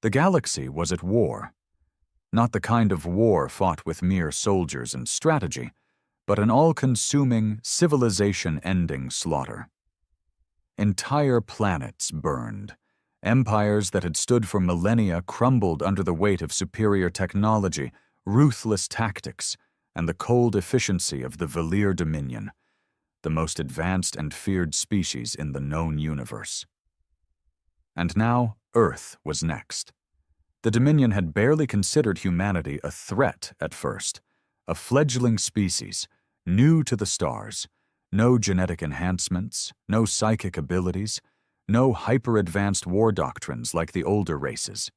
The galaxy was at war. Not the kind of war fought with mere soldiers and strategy, but an all-consuming, civilization-ending slaughter. Entire planets burned. Empires that had stood for millennia crumbled under the weight of superior technology, ruthless tactics, and the cold efficiency of the Valir Dominion, the most advanced and feared species in the known universe. And now, Earth was next. The Dominion had barely considered humanity a threat at first, a fledgling species, new to the stars, no genetic enhancements, no psychic abilities, no hyper-advanced war doctrines like the older races.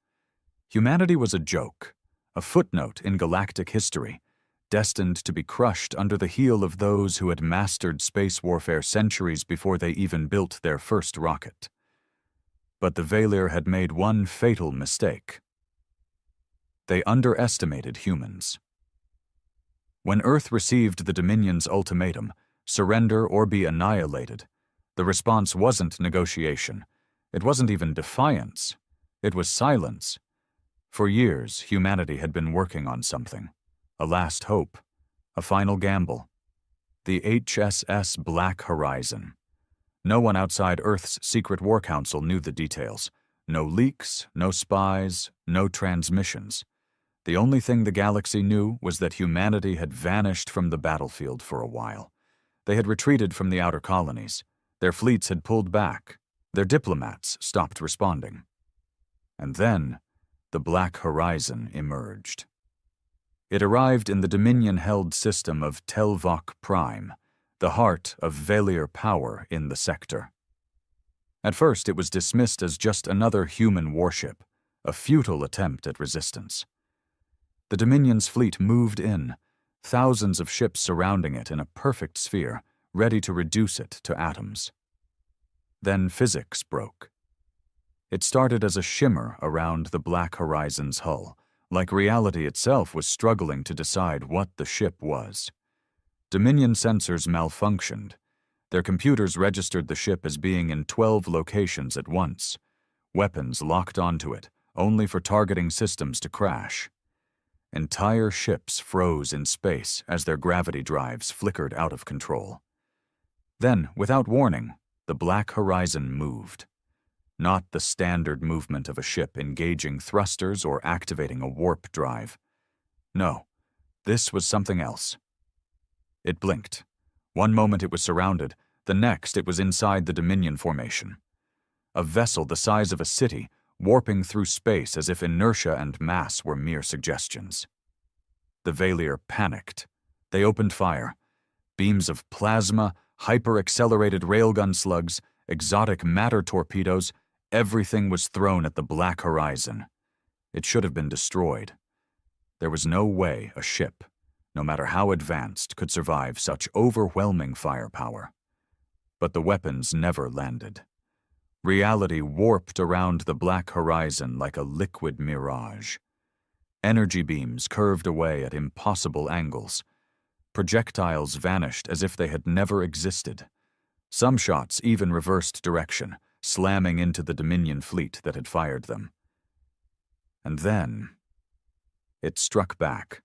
Humanity was a joke, a footnote in galactic history, destined to be crushed under the heel of those who had mastered space warfare centuries before they even built their first rocket. But the Valir had made one fatal mistake. They underestimated humans. When Earth received the Dominion's ultimatum, surrender or be annihilated, the response wasn't negotiation. It wasn't even defiance. It was silence. For years, humanity had been working on something. A last hope. A final gamble. The HSS Black Horizon. No one outside Earth's secret war council knew the details. No leaks, no spies, no transmissions. The only thing the galaxy knew was that humanity had vanished from the battlefield for a while. They had retreated from the outer colonies. Their fleets had pulled back. Their diplomats stopped responding. And then, the Black Horizon emerged. It arrived in the Dominion-held system of Telvok Prime, the heart of Valir power in the sector. At first, it was dismissed as just another human warship, a futile attempt at resistance. The Dominion's fleet moved in, thousands of ships surrounding it in a perfect sphere, ready to reduce it to atoms. Then physics broke. It started as a shimmer around the Black Horizon's hull, like reality itself was struggling to decide what the ship was. Dominion sensors malfunctioned. Their computers registered the ship as being in 12 locations at once. Weapons locked onto it, only for targeting systems to crash. Entire ships froze in space as their gravity drives flickered out of control. Then, without warning, the Black Horizon moved. Not the standard movement of a ship engaging thrusters or activating a warp drive. No, this was something else. It blinked. One moment it was surrounded, the next it was inside the Dominion formation. A vessel the size of a city, warping through space as if inertia and mass were mere suggestions. The Valir panicked. They opened fire. Beams of plasma, hyper-accelerated railgun slugs, exotic matter torpedoes, everything was thrown at the Black Horizon. It should have been destroyed. There was no way a ship, no matter how advanced, could survive such overwhelming firepower. But the weapons never landed. Reality warped around the Black Horizon like a liquid mirage. Energy beams curved away at impossible angles. Projectiles vanished as if they had never existed. Some shots even reversed direction, slamming into the Dominion fleet that had fired them. And then, it struck back.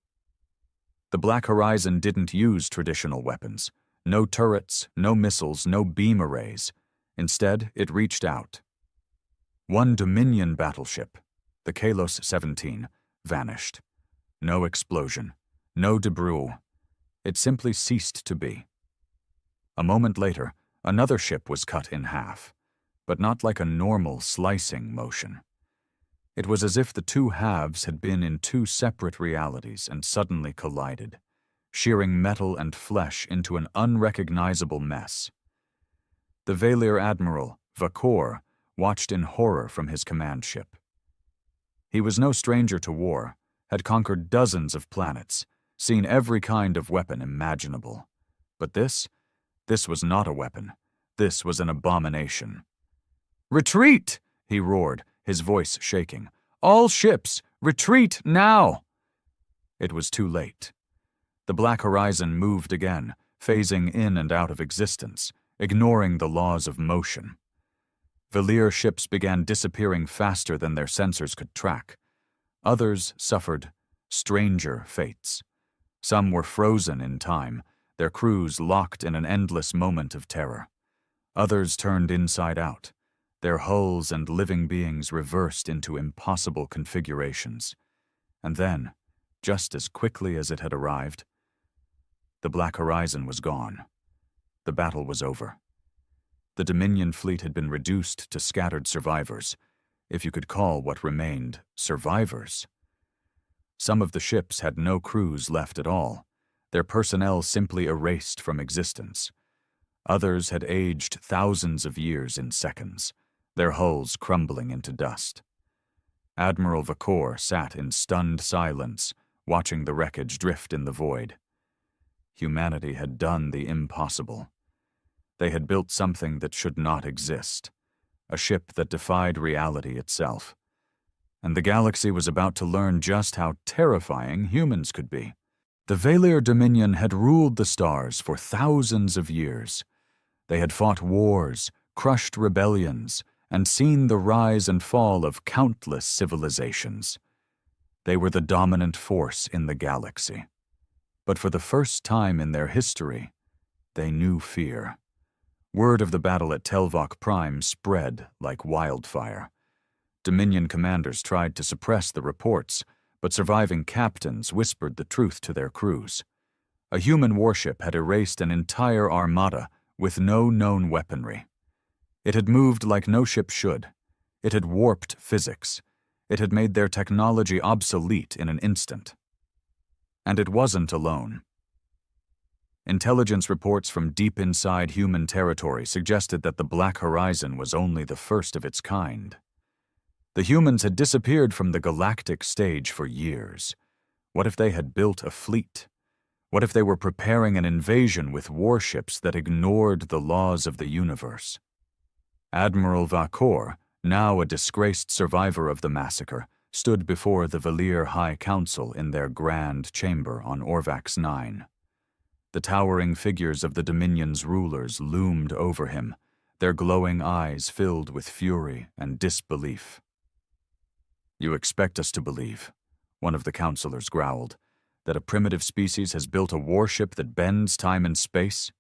The Black Horizon didn't use traditional weapons. No turrets, no missiles, no beam arrays. Instead, it reached out. One Dominion battleship, the Kalos 17, vanished. No explosion, no debris. It simply ceased to be. A moment later, another ship was cut in half, but not like a normal slicing motion. It was as if the two halves had been in two separate realities and suddenly collided, shearing metal and flesh into an unrecognizable mess. The Valir admiral, Vakor, watched in horror from his command ship. He was no stranger to war, had conquered dozens of planets, seen every kind of weapon imaginable. But this was not a weapon. This was an abomination. "Retreat!" he roared, his voice shaking. "All ships, retreat now!" It was too late. The Black Horizon moved again, phasing in and out of existence, ignoring the laws of motion. Valir ships began disappearing faster than their sensors could track. Others suffered stranger fates. Some were frozen in time, their crews locked in an endless moment of terror. Others turned inside out, their hulls and living beings reversed into impossible configurations. And then, just as quickly as it had arrived, the Black Horizon was gone. The battle was over. The Dominion fleet had been reduced to scattered survivors, if you could call what remained survivors. Some of the ships had no crews left at all, their personnel simply erased from existence. Others had aged thousands of years in seconds, their hulls crumbling into dust. Admiral Vakor sat in stunned silence, watching the wreckage drift in the void. Humanity had done the impossible. They had built something that should not exist, a ship that defied reality itself. And the galaxy was about to learn just how terrifying humans could be. The Valir Dominion had ruled the stars for thousands of years. They had fought wars, crushed rebellions, and seen the rise and fall of countless civilizations. They were the dominant force in the galaxy. But for the first time in their history, they knew fear. Word of the battle at Telvok Prime spread like wildfire. Dominion commanders tried to suppress the reports, but surviving captains whispered the truth to their crews. A human warship had erased an entire armada with no known weaponry. It had moved like no ship should. It had warped physics. It had made their technology obsolete in an instant. And it wasn't alone. Intelligence reports from deep inside human territory suggested that the Black Horizon was only the first of its kind. The humans had disappeared from the galactic stage for years. What if they had built a fleet? What if they were preparing an invasion with warships that ignored the laws of the universe? Admiral Vakor, now a disgraced survivor of the massacre, stood before the Valir High Council in their grand chamber on Orvax 9. The towering figures of the Dominion's rulers loomed over him, their glowing eyes filled with fury and disbelief. "You expect us to believe," one of the counselors growled, "that a primitive species has built a warship that bends time and space?"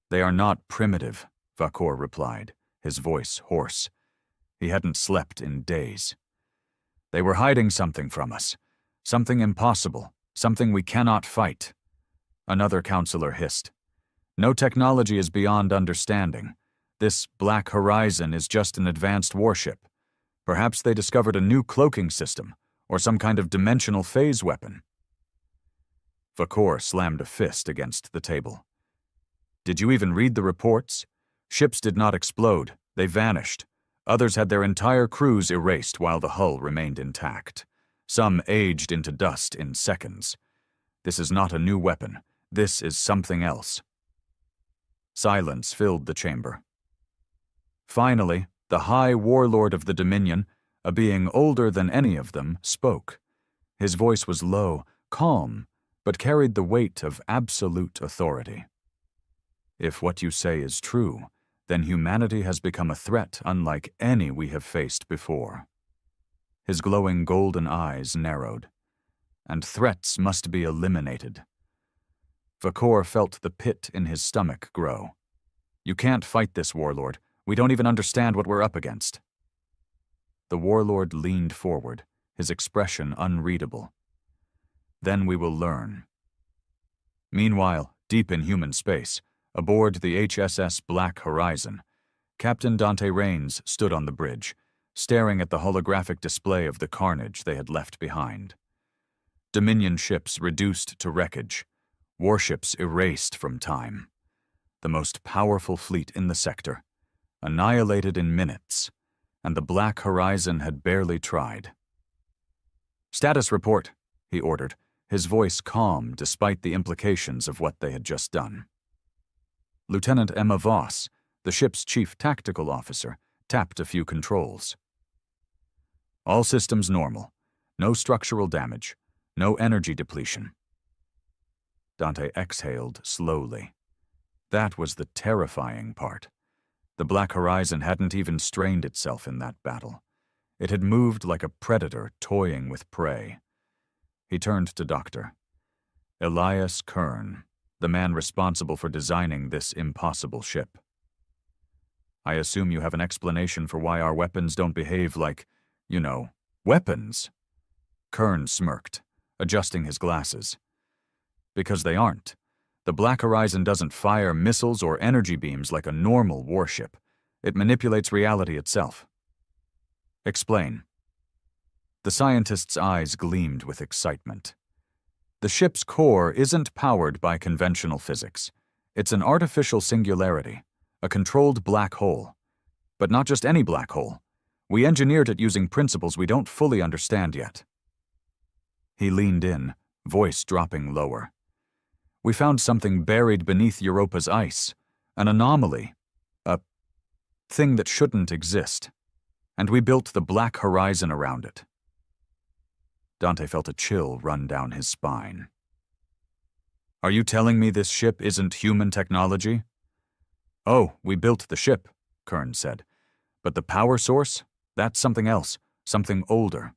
"They are not primitive," Vakor replied, his voice hoarse. He hadn't slept in days. "They were hiding something from us, something impossible, something we cannot fight." Another counselor hissed. "No technology is beyond understanding. This Black Horizon is just an advanced warship. Perhaps they discovered a new cloaking system, or some kind of dimensional phase weapon." Vakor slammed a fist against the table. "Did you even read the reports? Ships did not explode, they vanished. Others had their entire crews erased while the hull remained intact. Some aged into dust in seconds. This is not a new weapon. This is something else." Silence filled the chamber. Finally, the High Warlord of the Dominion, a being older than any of them, spoke. His voice was low, calm, but carried the weight of absolute authority. "If what you say is true, then humanity has become a threat unlike any we have faced before." His glowing golden eyes narrowed. "And threats must be eliminated." Vakor felt the pit in his stomach grow. "You can't fight this, Warlord. We don't even understand what we're up against." The Warlord leaned forward, his expression unreadable. "Then we will learn." Meanwhile, deep in human space, aboard the HSS Black Horizon, Captain Dante Raines stood on the bridge, staring at the holographic display of the carnage they had left behind. Dominion ships reduced to wreckage, warships erased from time. The most powerful fleet in the sector, annihilated in minutes, and the Black Horizon had barely tried. "Status report," he ordered, his voice calm despite the implications of what they had just done. Lieutenant Emma Voss, the ship's chief tactical officer, tapped a few controls. "All systems normal. No structural damage. No energy depletion." Dante exhaled slowly. That was the terrifying part. The Black Horizon hadn't even strained itself in that battle. It had moved like a predator toying with prey. He turned to Dr. Elias Kern, the man responsible for designing this impossible ship. I assume you have an explanation for why our weapons don't behave like, weapons. Kern smirked, adjusting his glasses. Because they aren't. The Black Horizon doesn't fire missiles or energy beams like a normal warship. It manipulates reality itself. Explain. The scientist's eyes gleamed with excitement. The ship's core isn't powered by conventional physics. It's an artificial singularity, a controlled black hole. But not just any black hole. We engineered it using principles we don't fully understand yet. He leaned in, voice dropping lower. We found something buried beneath Europa's ice, an anomaly, a thing that shouldn't exist, and we built the Black Horizon around it. Dante felt a chill run down his spine. Are you telling me this ship isn't human technology? Oh, we built the ship, Kern said. But the power source? That's something else, something older.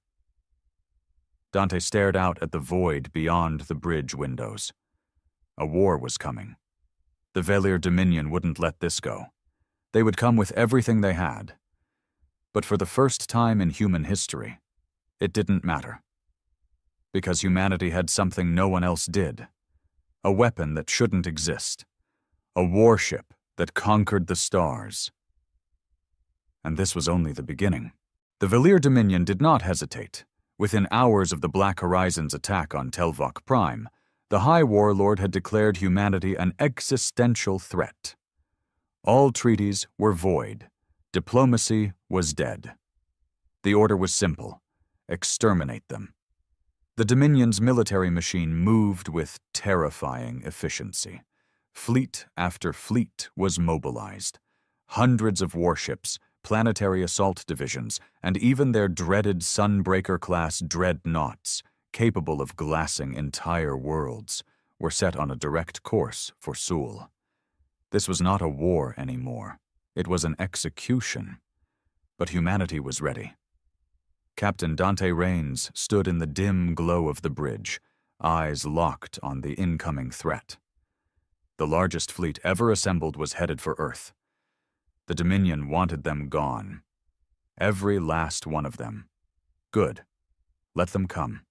Dante stared out at the void beyond the bridge windows. A war was coming. The Velir Dominion wouldn't let this go. They would come with everything they had. But for the first time in human history, it didn't matter. Because humanity had something no one else did. A weapon that shouldn't exist. A warship that conquered the stars. And this was only the beginning. The Velir Dominion did not hesitate. Within hours of the Black Horizon's attack on Telvok Prime, the High Warlord had declared humanity an existential threat. All treaties were void. Diplomacy was dead. The order was simple: exterminate them. The Dominion's military machine moved with terrifying efficiency. Fleet after fleet was mobilized. Hundreds of warships, planetary assault divisions, and even their dreaded Sunbreaker-class dreadnoughts, capable of glassing entire worlds, were set on a direct course for Sul. This was not a war anymore. It was an execution. But humanity was ready. Captain Dante Raines stood in the dim glow of the bridge, eyes locked on the incoming threat. The largest fleet ever assembled was headed for Earth. The Dominion wanted them gone. Every last one of them. Good. Let them come.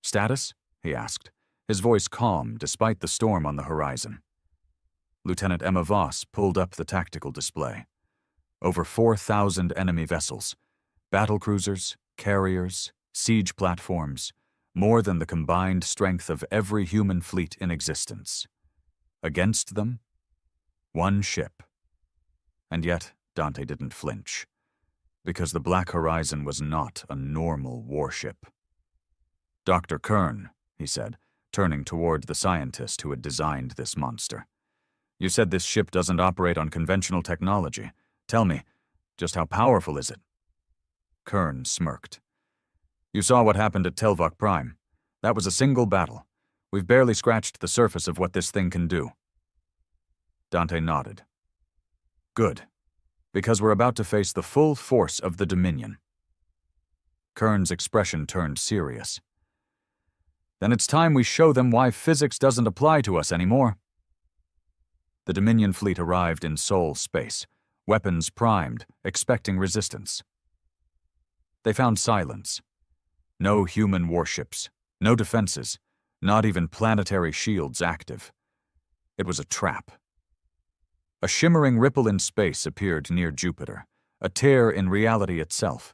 Status? He asked, his voice calm despite the storm on the horizon. Lieutenant Emma Voss pulled up the tactical display. Over 4,000 enemy vessels, battlecruisers, carriers, siege platforms, more than the combined strength of every human fleet in existence. Against them, one ship. And yet, Dante didn't flinch, because the Black Horizon was not a normal warship. Dr. Kern, he said, turning toward the scientist who had designed this monster. You said this ship doesn't operate on conventional technology. Tell me, just how powerful is it? Kern smirked. You saw what happened at Telvok Prime. That was a single battle. We've barely scratched the surface of what this thing can do. Dante nodded. Good, because we're about to face the full force of the Dominion. Kern's expression turned serious. Then it's time we show them why physics doesn't apply to us anymore. The Dominion fleet arrived in Sol space, weapons primed, expecting resistance. They found silence. No human warships, no defenses, not even planetary shields active. It was a trap. A shimmering ripple in space appeared near Jupiter, a tear in reality itself.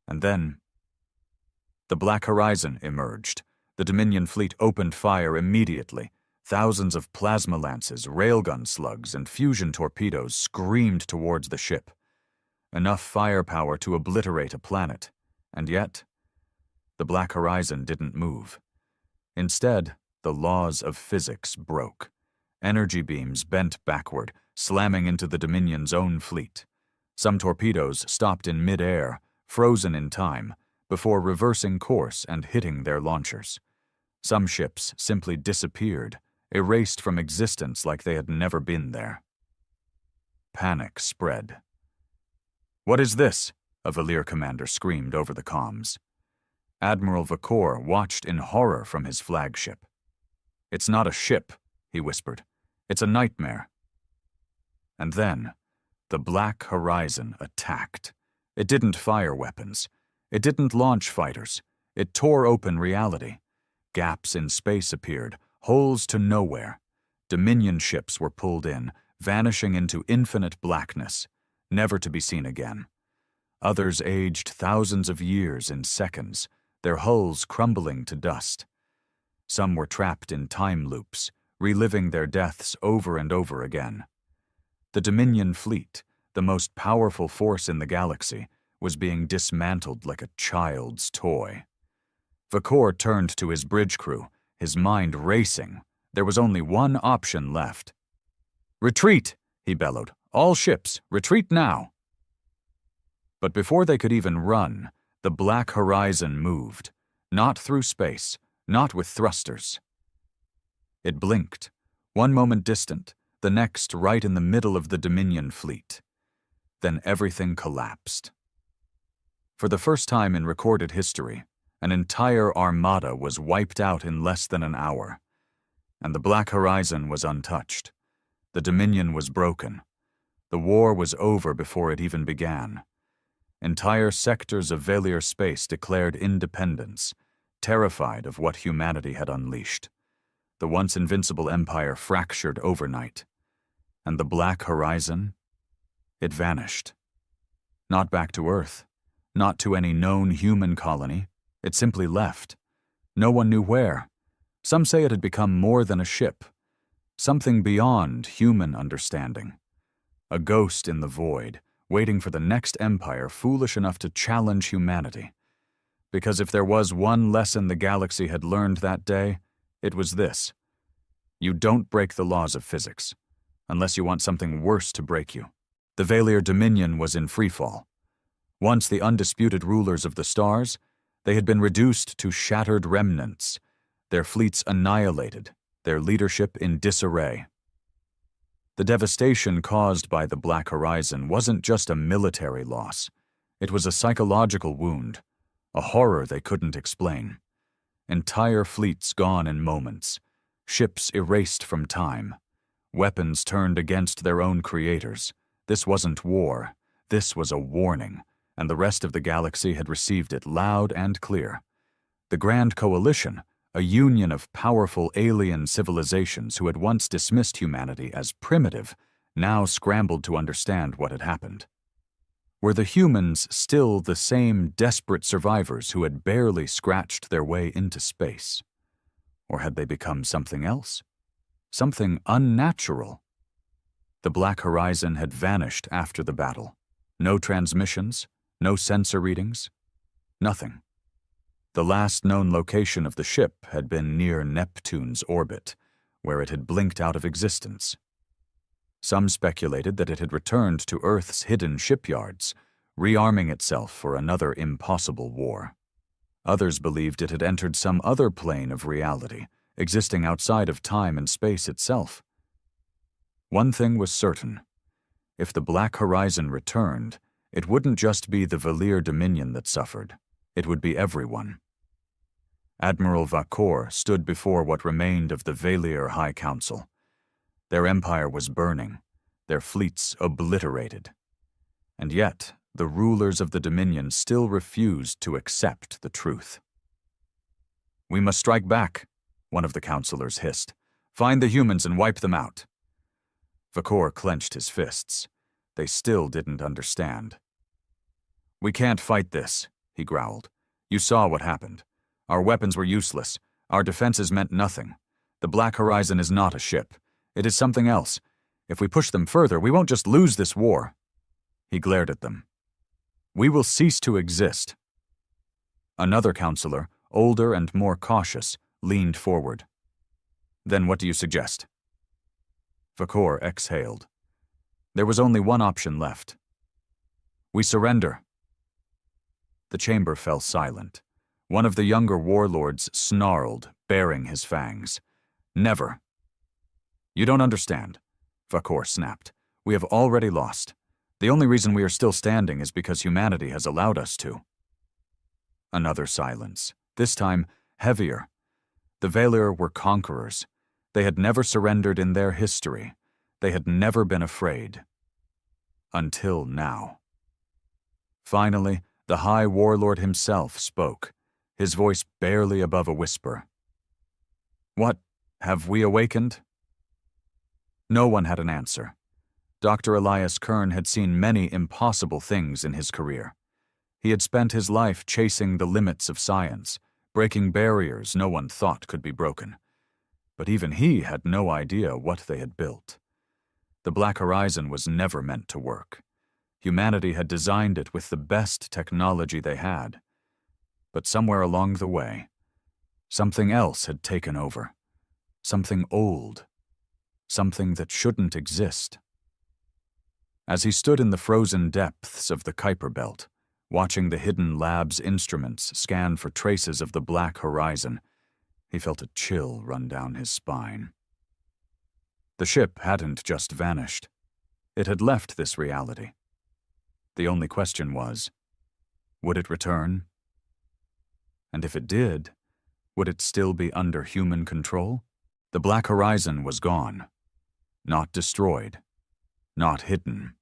And then, the Black Horizon emerged. The Dominion fleet opened fire immediately. Thousands of plasma lances, railgun slugs, and fusion torpedoes screamed towards the ship. Enough firepower to obliterate a planet. And yet, the Black Horizon didn't move. Instead, the laws of physics broke. Energy beams bent backward, slamming into the Dominion's own fleet. Some torpedoes stopped in mid-air, frozen in time, before reversing course and hitting their launchers. Some ships simply disappeared, erased from existence like they had never been there. panic spread. "What is this?" a Valir commander screamed over the comms. Admiral Vakor watched in horror from his flagship. "It's not a ship," he whispered. "It's a nightmare." And then, the Black Horizon attacked. It didn't fire weapons. It didn't launch fighters. It tore open reality. Gaps in space appeared, holes to nowhere. Dominion ships were pulled in, vanishing into infinite blackness, never to be seen again. Others aged thousands of years in seconds, their hulls crumbling to dust. Some were trapped in time loops, reliving their deaths over and over again. The Dominion fleet, the most powerful force in the galaxy, was being dismantled like a child's toy. Vakor turned to his bridge crew, his mind racing. There was only one option left. "Retreat!" he bellowed. "All ships, retreat now!" But before they could even run, the Black Horizon moved, not through space, not with thrusters. It blinked, one moment distant, the next right in the middle of the Dominion fleet. Then everything collapsed. For the first time in recorded history, an entire armada was wiped out in less than an hour. And the Black Horizon was untouched. The Dominion was broken. The war was over before it even began. Entire sectors of Valir space declared independence, terrified of what humanity had unleashed. The once invincible empire fractured overnight. And the Black Horizon? It vanished. Not back to Earth, not to any known human colony. It simply left. No one knew where. Some say it had become more than a ship, something beyond human understanding. A ghost in the void, waiting for the next empire foolish enough to challenge humanity. Because if there was one lesson the galaxy had learned that day, it was this: you don't break the laws of physics, unless you want something worse to break you. The Valir Dominion was in freefall. Once the undisputed rulers of the stars, they had been reduced to shattered remnants, their fleets annihilated, their leadership in disarray. The devastation caused by the Black Horizon wasn't just a military loss. It was a psychological wound, a horror they couldn't explain. Entire fleets gone in moments, ships erased from time, weapons turned against their own creators. This wasn't war, this was a warning, and the rest of the galaxy had received it loud and clear. The Grand Coalition, a union of powerful alien civilizations who had once dismissed humanity as primitive, now scrambled to understand what had happened. Were the humans still the same desperate survivors who had barely scratched their way into space? Or had they become something else? Something unnatural? The Black Horizon had vanished after the battle. No transmissions, no sensor readings, nothing. The last known location of the ship had been near Neptune's orbit, where it had blinked out of existence. Some speculated that it had returned to Earth's hidden shipyards, rearming itself for another impossible war. Others believed it had entered some other plane of reality, existing outside of time and space itself. One thing was certain: if the Black Horizon returned, it wouldn't just be the Valir Dominion that suffered, it would be everyone. Admiral Vakor stood before what remained of the Valir High Council. Their empire was burning, their fleets obliterated. And yet, the rulers of the Dominion still refused to accept the truth. "We must strike back," one of the counselors hissed. "Find the humans and wipe them out." Vakor clenched his fists. They still didn't understand. "We can't fight this," he growled. "You saw what happened. Our weapons were useless. Our defenses meant nothing. The Black Horizon is not a ship. It is something else. If we push them further, we won't just lose this war." He glared at them. "We will cease to exist." Another counselor, older and more cautious, leaned forward. "Then what do you suggest?" Vakor exhaled. There was only one option left. "We surrender." The chamber fell silent. One of the younger warlords snarled, baring his fangs. "Never." "You don't understand," Vakor snapped. We have already lost. The only reason we are still standing is because humanity has allowed us to." Another silence, this time heavier. The Valir were conquerors. They had never surrendered in their history. They had never been afraid. Until now. Finally, the High Warlord himself spoke, his voice barely above a whisper. "What, have we awakened?" No one had an answer. Dr. Elias Kern had seen many impossible things in his career. He had spent his life chasing the limits of science, breaking barriers no one thought could be broken. But even he had no idea what they had built. The Black Horizon was never meant to work. Humanity had designed it with the best technology they had. But somewhere along the way, something else had taken over. Something old. Something that shouldn't exist. As he stood in the frozen depths of the Kuiper Belt, watching the hidden lab's instruments scan for traces of the Black Horizon, he felt a chill run down his spine. The ship hadn't just vanished. It had left this reality. The only question was, would it return? And if it did, would it still be under human control? The Black Horizon was gone. Not destroyed. Not hidden.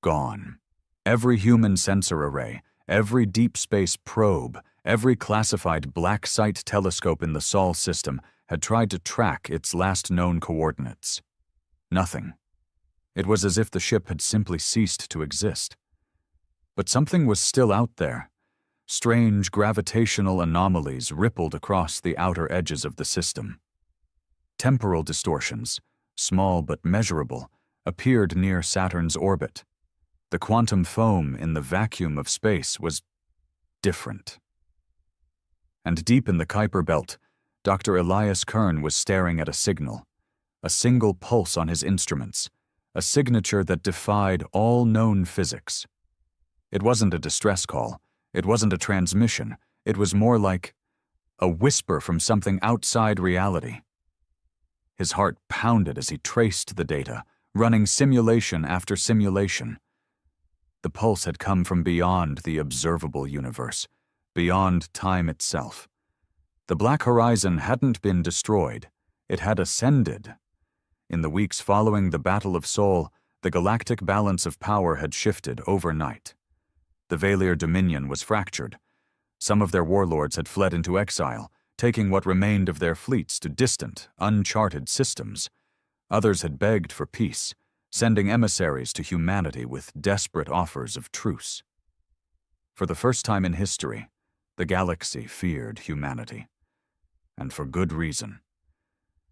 Gone. Every human sensor array, every deep space probe, every classified black site telescope in the Sol system had tried to track its last known coordinates. Nothing. It was as if the ship had simply ceased to exist. But something was still out there. Strange gravitational anomalies rippled across the outer edges of the system. Temporal distortions, small but measurable, appeared near Saturn's orbit. The quantum foam in the vacuum of space was different. And deep in the Kuiper Belt, Dr. Elias Kern was staring at a signal, a single pulse on his instruments, a signature that defied all known physics. It wasn't a distress call, it wasn't a transmission, it was more like a whisper from something outside reality. His heart pounded as he traced the data, running simulation after simulation. The pulse had come from beyond the observable universe, beyond time itself. The Black Horizon hadn't been destroyed, it had ascended. In the weeks following the Battle of Sol, the galactic balance of power had shifted overnight. The Valir Dominion was fractured. Some of their warlords had fled into exile, taking what remained of their fleets to distant, uncharted systems. Others had begged for peace, sending emissaries to humanity with desperate offers of truce. For the first time in history, the galaxy feared humanity. And for good reason.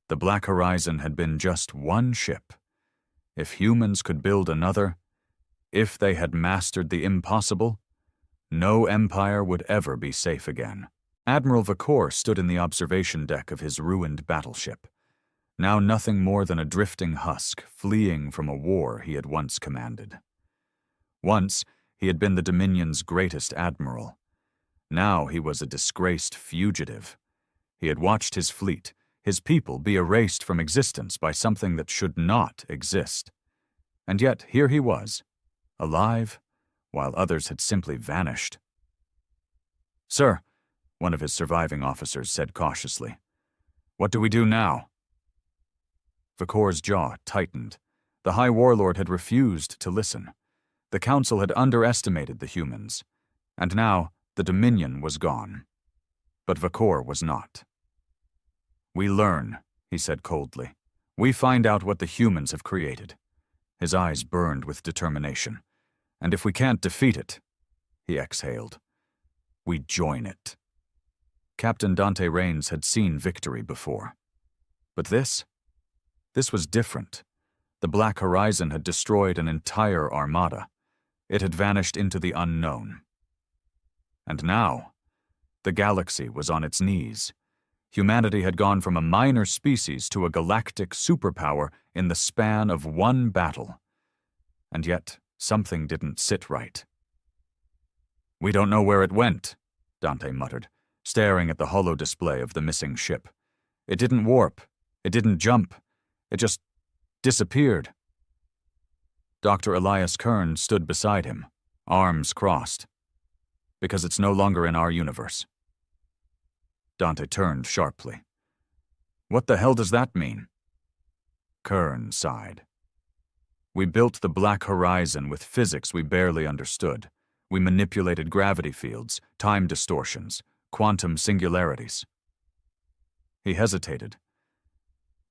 The Black Horizon had been just one ship. If humans could build another, if they had mastered the impossible, no empire would ever be safe again. Admiral Vakor stood in the observation deck of his ruined battleship, now nothing more than a drifting husk fleeing from a war he had once commanded. Once, he had been the Dominion's greatest admiral. Now he was a disgraced fugitive. He had watched his fleet, his people, be erased from existence by something that should not exist. And yet here he was, alive, while others had simply vanished. "Sir," one of his surviving officers said cautiously, "what do we do now?" Vakor's jaw tightened. The High Warlord had refused to listen. The Council had underestimated the humans. And now, the Dominion was gone. But Vakor was not. "We learn," he said coldly. "We find out what the humans have created." His eyes burned with determination. "And if we can't defeat it," he exhaled, "we join it." Captain Dante Raines had seen victory before. But this was different. The Black Horizon had destroyed an entire armada. It had vanished into the unknown. And now, the galaxy was on its knees. Humanity had gone from a minor species to a galactic superpower in the span of one battle. And yet, something didn't sit right. "We don't know where it went," Dante muttered, staring at the holo display of the missing ship. "It didn't warp. It didn't jump. It just disappeared." Dr. Elias Kern stood beside him, arms crossed. Because it's no longer in our universe. Dante turned sharply. What the hell does that mean? Kern sighed. We built the Black Horizon with physics we barely understood. We manipulated gravity fields, time distortions, quantum singularities. He hesitated.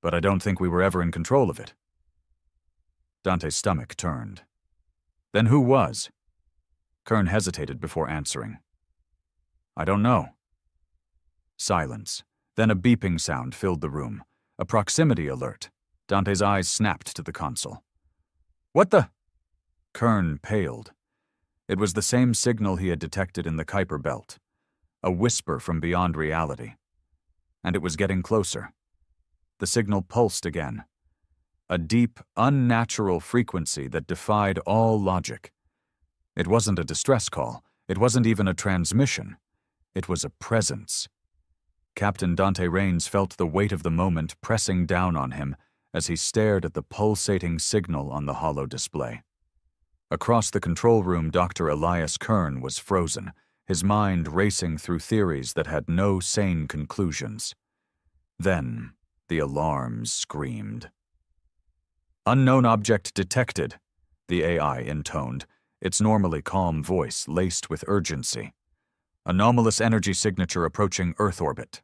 But I don't think we were ever in control of it. Dante's stomach turned. Then who was? Kern hesitated before answering. I don't know. Silence. Then a beeping sound filled the room. A proximity alert. Dante's eyes snapped to the console. What the? Kern paled. It was the same signal he had detected in the Kuiper Belt. A whisper from beyond reality. And it was getting closer. The signal pulsed again. A deep, unnatural frequency that defied all logic. It wasn't a distress call. It wasn't even a transmission. It was a presence. Captain Dante Raines felt the weight of the moment pressing down on him as he stared at the pulsating signal on the holo display. Across the control room, Dr. Elias Kern was frozen, his mind racing through theories that had no sane conclusions. Then, the alarms screamed. Unknown object detected, the AI intoned, its normally calm voice laced with urgency. Anomalous energy signature approaching Earth orbit.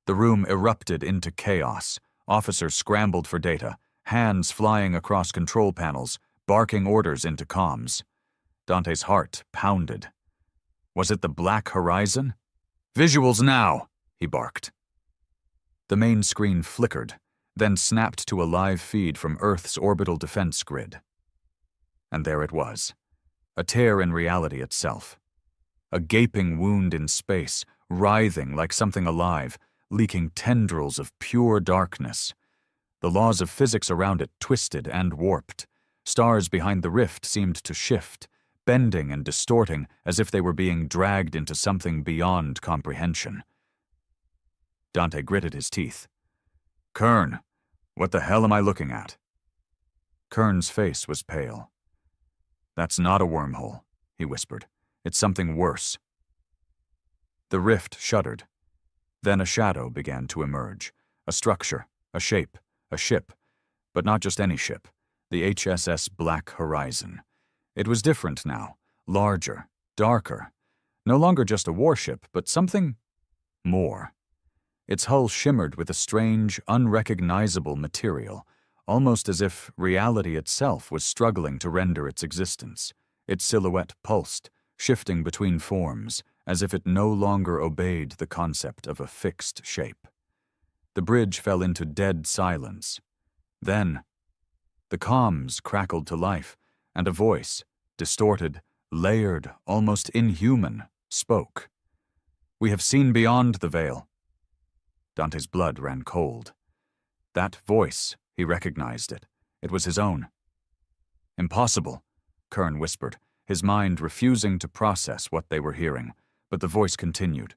The room erupted into chaos. Officers scrambled for data, hands flying across control panels, barking orders into comms. Dante's heart pounded. Was it the Black Horizon? Visuals now, he barked. The main screen flickered, then snapped to a live feed from Earth's orbital defense grid. And there it was, a tear in reality itself. A gaping wound in space, writhing like something alive, leaking tendrils of pure darkness. The laws of physics around it twisted and warped. Stars behind the rift seemed to shift, bending and distorting as if they were being dragged into something beyond comprehension. Dante gritted his teeth. Kern, what the hell am I looking at? Kern's face was pale. That's not a wormhole, he whispered. It's something worse. The rift shuddered. Then a shadow began to emerge. A structure, a shape, a ship. But not just any ship. The HSS Black Horizon. It was different now. Larger, darker. No longer just a warship, but something more. Its hull shimmered with a strange, unrecognizable material, almost as if reality itself was struggling to render its existence. Its silhouette pulsed, shifting between forms, as if it no longer obeyed the concept of a fixed shape. The bridge fell into dead silence. Then, the comms crackled to life, and a voice, distorted, layered, almost inhuman, spoke. We have seen beyond the veil. Dante's blood ran cold. That voice, he recognized it. It was his own. Impossible, Kern whispered, his mind refusing to process what they were hearing, but the voice continued.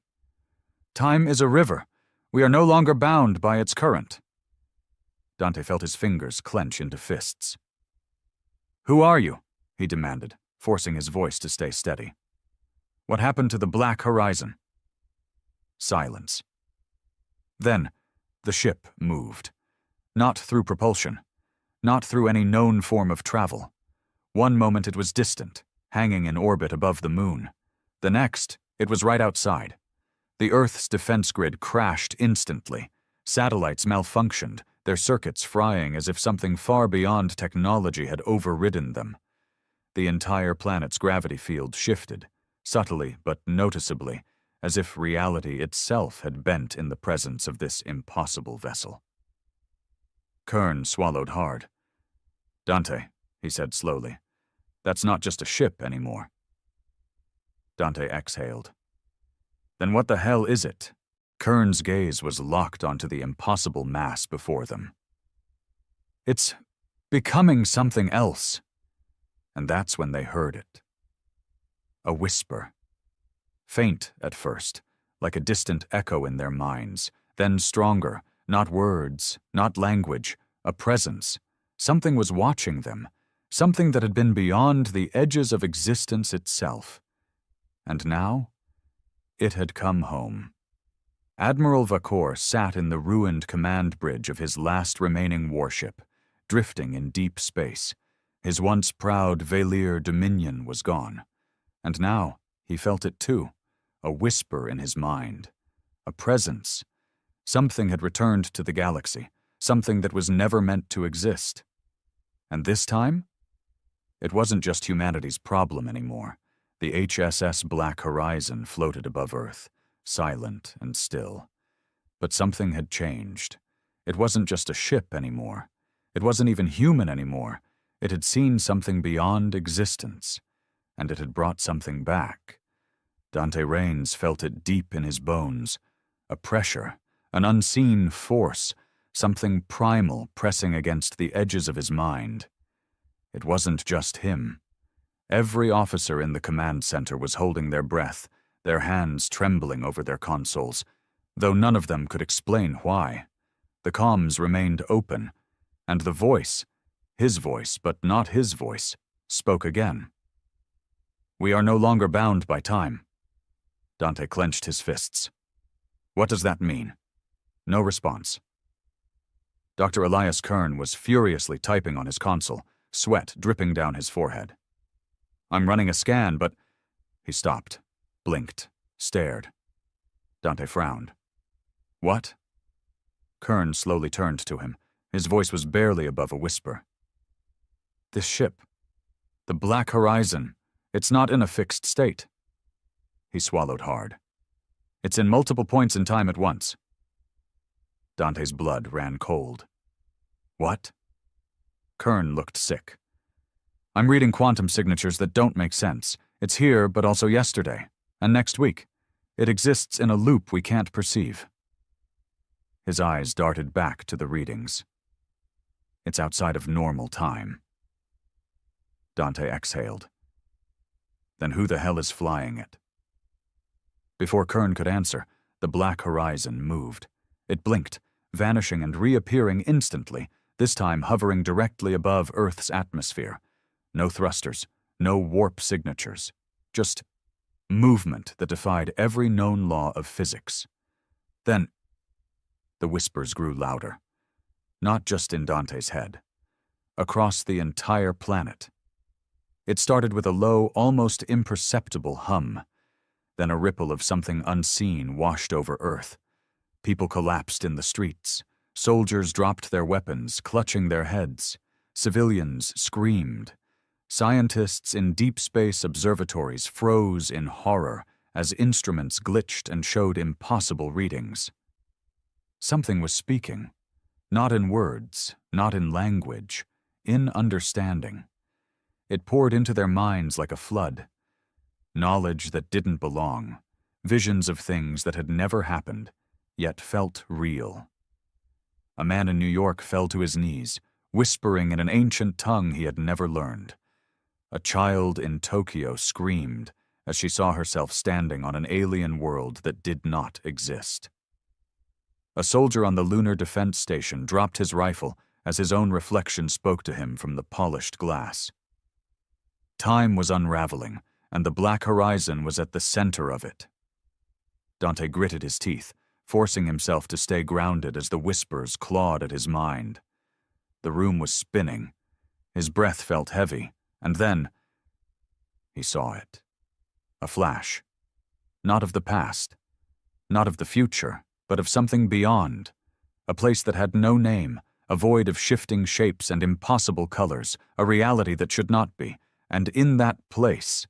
Time is a river. We are no longer bound by its current. Dante felt his fingers clench into fists. Who are you? He demanded, forcing his voice to stay steady. What happened to the Black Horizon? Silence. Then, the ship moved. Not through propulsion. Not through any known form of travel. One moment it was distant, hanging in orbit above the moon. The next, it was right outside. The Earth's defense grid crashed instantly. Satellites malfunctioned, their circuits frying as if something far beyond technology had overridden them. The entire planet's gravity field shifted, subtly but noticeably, as if reality itself had bent in the presence of this impossible vessel. Kern swallowed hard. Dante, he said slowly, that's not just a ship anymore. Dante exhaled. Then what the hell is it? Kern's gaze was locked onto the impossible mass before them. It's becoming something else. And that's when they heard it. A whisper. Faint at first, like a distant echo in their minds, then stronger, not words, not language, a presence. Something was watching them, something that had been beyond the edges of existence itself. And now, it had come home. Admiral Vakor sat in the ruined command bridge of his last remaining warship, drifting in deep space. His once proud Valir dominion was gone. And now, he felt it too, a whisper in his mind, a presence. Something had returned to the galaxy, something that was never meant to exist. And this time? It wasn't just humanity's problem anymore. The HSS Black Horizon floated above Earth, silent and still. But something had changed. It wasn't just a ship anymore. It wasn't even human anymore. It had seen something beyond existence, and it had brought something back. Dante Raines felt it deep in his bones, a pressure, an unseen force, something primal pressing against the edges of his mind. It wasn't just him. Every officer in the command center was holding their breath, their hands trembling over their consoles, though none of them could explain why. The comms remained open, and the voice, his voice but not his voice, spoke again. "We are no longer bound by time." Dante clenched his fists. "What does that mean?" No response. Dr. Elias Kern was furiously typing on his console, sweat dripping down his forehead. "I'm running a scan, but—" He stopped, blinked, stared. Dante frowned. "What?" Kern slowly turned to him. His voice was barely above a whisper. "This ship, the Black Horizon, it's not in a fixed state." He swallowed hard. "It's in multiple points in time at once." Dante's blood ran cold. "What?" Kern looked sick. "I'm reading quantum signatures that don't make sense. It's here, but also yesterday, and next week. It exists in a loop we can't perceive." His eyes darted back to the readings. "It's outside of normal time." Dante exhaled. "Then who the hell is flying it?" Before Kern could answer, the Black Horizon moved. It blinked, vanishing and reappearing instantly, this time hovering directly above Earth's atmosphere. No thrusters, no warp signatures, just movement that defied every known law of physics. Then, the whispers grew louder, not just in Dante's head, across the entire planet. It started with a low, almost imperceptible hum. Then a ripple of something unseen washed over Earth. People collapsed in the streets. Soldiers dropped their weapons, clutching their heads. Civilians screamed. Scientists in deep space observatories froze in horror as instruments glitched and showed impossible readings. Something was speaking, not in words, not in language, in understanding. It poured into their minds like a flood. Knowledge that didn't belong, visions of things that had never happened, yet felt real. A man in New York fell to his knees, whispering in an ancient tongue he had never learned. A child in Tokyo screamed as she saw herself standing on an alien world that did not exist. A soldier on the Lunar Defense Station dropped his rifle as his own reflection spoke to him from the polished glass. Time was unraveling, and the Black Horizon was at the center of it. Dante gritted his teeth, forcing himself to stay grounded as the whispers clawed at his mind. The room was spinning. His breath felt heavy, and then he saw it. A flash. Not of the past, not of the future, but of something beyond. A place that had no name, a void of shifting shapes and impossible colors, a reality that should not be, and in that place,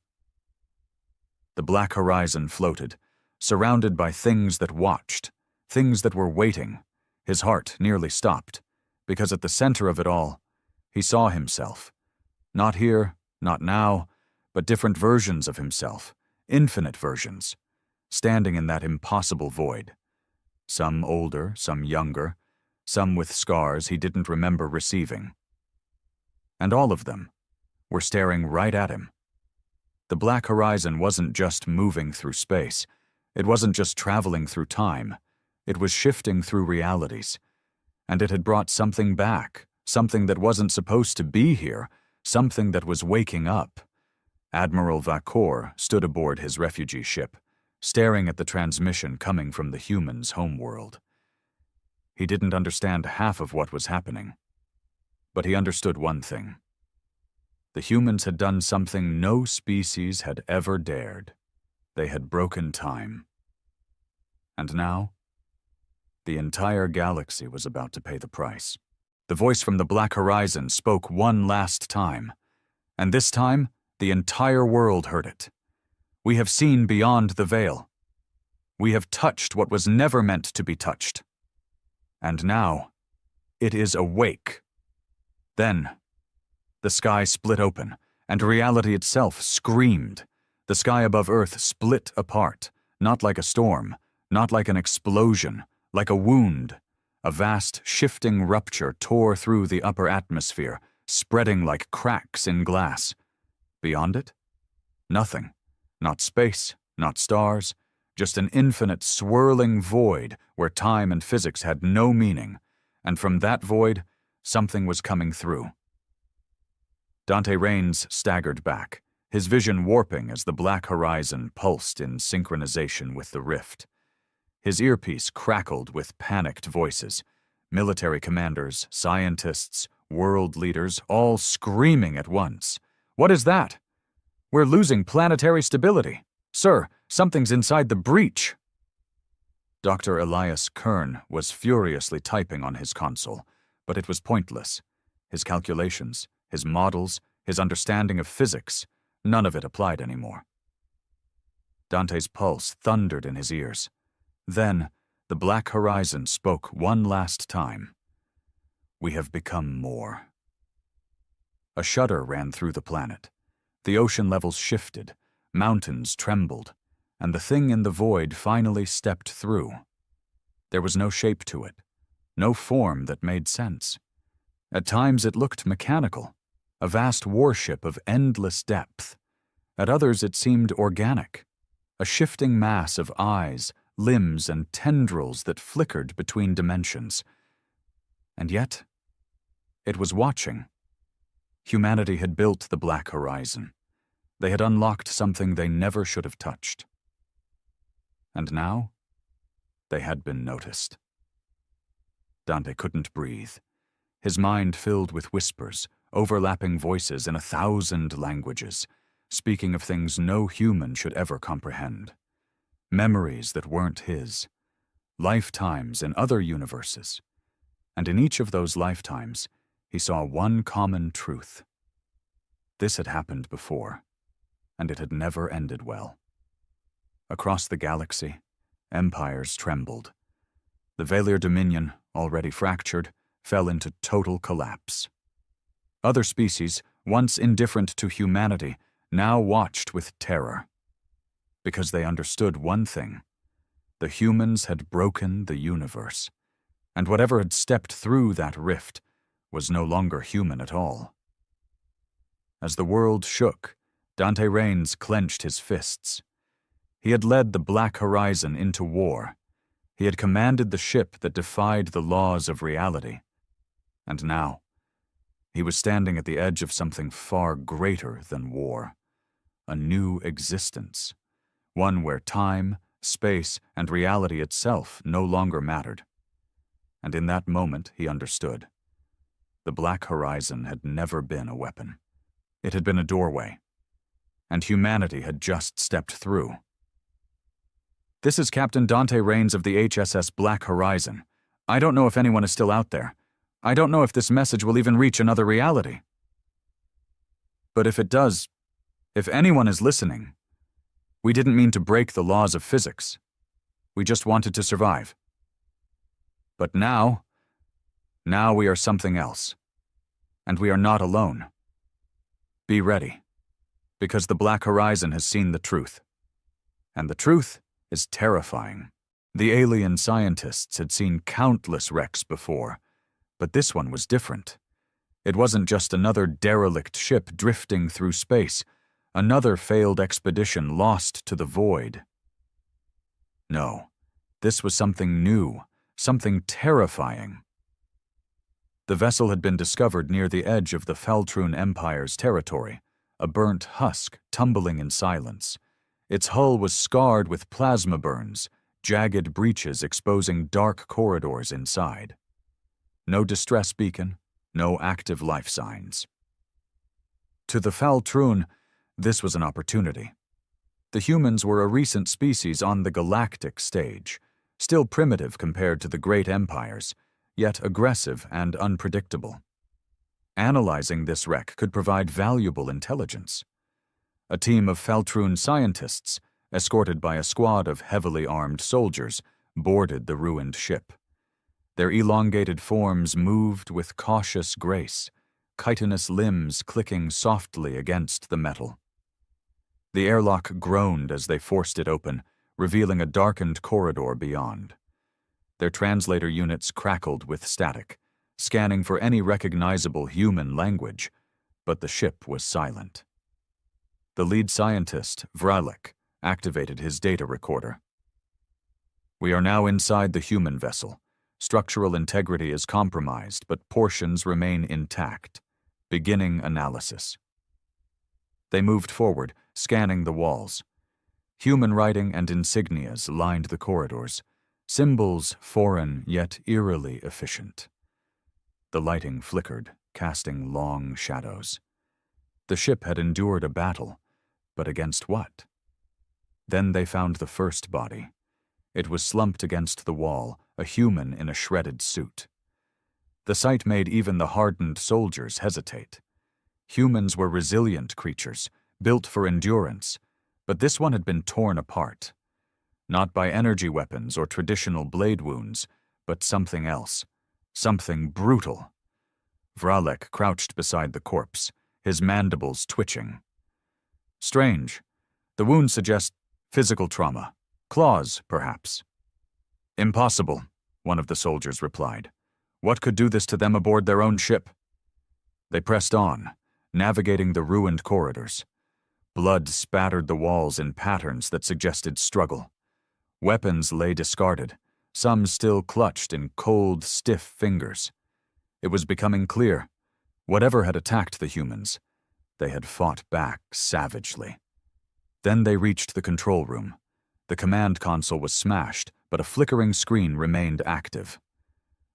the Black Horizon floated, surrounded by things that watched, things that were waiting. His heart nearly stopped, because at the center of it all, he saw himself. Not here, not now, but different versions of himself, infinite versions, standing in that impossible void. Some older, some younger, some with scars he didn't remember receiving. And all of them were staring right at him. The Black Horizon wasn't just moving through space. It wasn't just traveling through time. It was shifting through realities. And it had brought something back, something that wasn't supposed to be here, something that was waking up. Admiral Vakor stood aboard his refugee ship, staring at the transmission coming from the humans' homeworld. He didn't understand half of what was happening, but he understood one thing. The humans had done something no species had ever dared. They had broken time. And now, the entire galaxy was about to pay the price. The voice from the Black Horizon spoke one last time, and this time, the entire world heard it. We have seen beyond the veil. We have touched what was never meant to be touched. And now, it is awake. Then, the sky split open, and reality itself screamed. The sky above Earth split apart, not like a storm, not like an explosion, like a wound. A vast, shifting rupture tore through the upper atmosphere, spreading like cracks in glass. Beyond it? Nothing. Not space, not stars, just an infinite swirling void where time and physics had no meaning, and from that void, something was coming through. Dante Raines staggered back, his vision warping as the Black Horizon pulsed in synchronization with the rift. His earpiece crackled with panicked voices, military commanders, scientists, world leaders, all screaming at once. "What is that? We're losing planetary stability. Sir, something's inside the breach." Dr. Elias Kern was furiously typing on his console, but it was pointless. His calculations, his models, his understanding of physics, none of it applied anymore. Dante's pulse thundered in his ears. Then, the Black Horizon spoke one last time. "We have become more." A shudder ran through the planet. The ocean levels shifted, mountains trembled, and the thing in the void finally stepped through. There was no shape to it, no form that made sense. At times it looked mechanical, a vast warship of endless depth. At others it seemed organic, a shifting mass of eyes, limbs, and tendrils that flickered between dimensions. And yet, it was watching. Humanity had built the Black Horizon. They had unlocked something they never should have touched. And now, they had been noticed. Dante couldn't breathe. His mind filled with whispers, overlapping voices in 1,000 languages, speaking of things no human should ever comprehend. Memories that weren't his. Lifetimes in other universes. And in each of those lifetimes, he saw one common truth. This had happened before, and it had never ended well. Across the galaxy, empires trembled. The Valir Dominion, already fractured, fell into total collapse. Other species, once indifferent to humanity, now watched with terror. Because they understood one thing. The humans had broken the universe, and whatever had stepped through that rift was no longer human at all. As the world shook, Dante Raines clenched his fists. He had led the Black Horizon into war. He had commanded the ship that defied the laws of reality. And now, he was standing at the edge of something far greater than war. A new existence. One where time, space, and reality itself no longer mattered. And in that moment, he understood. The Black Horizon had never been a weapon. It had been a doorway. And humanity had just stepped through. "This is Captain Dante Raines of the HSS Black Horizon. I don't know if anyone is still out there. I don't know if this message will even reach another reality. But if it does, if anyone is listening, we didn't mean to break the laws of physics. We just wanted to survive. But now we are something else. And we are not alone. Be ready, because the Black Horizon has seen the truth. And the truth is terrifying. The alien scientists had seen countless wrecks before, but this one was different. It wasn't just another derelict ship drifting through space, another failed expedition lost to the void. No, this was something new, something terrifying. The vessel had been discovered near the edge of the Faltrun Empire's territory, a burnt husk tumbling in silence. Its hull was scarred with plasma burns, jagged breaches exposing dark corridors inside. No distress beacon, no active life signs. To the Faltrun, this was an opportunity. The humans were a recent species on the Galactic stage, still primitive compared to the great empires, yet aggressive and unpredictable. Analyzing this wreck could provide valuable intelligence. A team of Faltrun scientists, escorted by a squad of heavily armed soldiers, boarded the ruined ship. Their elongated forms moved with cautious grace, chitinous limbs clicking softly against the metal. The airlock groaned as they forced it open, revealing a darkened corridor beyond. Their translator units crackled with static, scanning for any recognizable human language, but the ship was silent. The lead scientist, Vralek, activated his data recorder. We are now inside the human vessel. Structural integrity is compromised, but portions remain intact. Beginning analysis. They moved forward, scanning the walls. Human writing and insignias lined the corridors, symbols foreign yet eerily efficient. The lighting flickered, casting long shadows. The ship had endured a battle, but against what? Then they found the first body. It was slumped against the wall, a human in a shredded suit. The sight made even the hardened soldiers hesitate. Humans were resilient creatures, built for endurance, but this one had been torn apart. Not by energy weapons or traditional blade wounds, but something else. Something brutal. Vralek crouched beside the corpse, his mandibles twitching. Strange. The wounds suggest physical trauma. Claws, perhaps. Impossible, one of the soldiers replied. What could do this to them aboard their own ship? They pressed on, navigating the ruined corridors. Blood spattered the walls in patterns that suggested struggle. Weapons lay discarded, some still clutched in cold, stiff fingers. It was becoming clear. Whatever had attacked the humans, they had fought back savagely. Then they reached the control room. The command console was smashed, but a flickering screen remained active.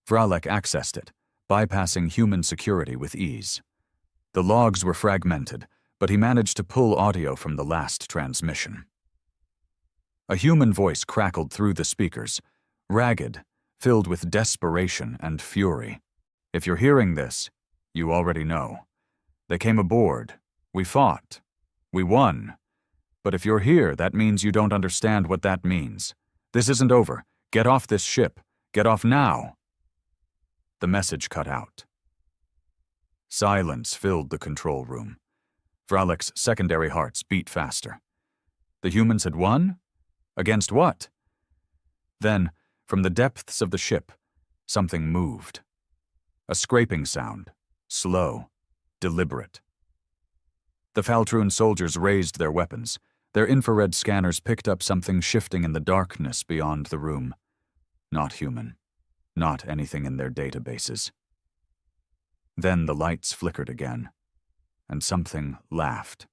Vralek accessed it, bypassing human security with ease. The logs were fragmented, but he managed to pull audio from the last transmission. A human voice crackled through the speakers, ragged, filled with desperation and fury. If you're hearing this, you already know. They came aboard. We fought. We won. But if you're here, that means you don't understand what that means. This isn't over. Get off this ship. Get off now. The message cut out. Silence filled the control room. Vralek's secondary hearts beat faster. The humans had won? Against what? Then, from the depths of the ship, something moved. A scraping sound, slow, deliberate. The Faltrun soldiers raised their weapons. Their infrared scanners picked up something shifting in the darkness beyond the room. Not human. Not anything in their databases. Then the lights flickered again, and something laughed.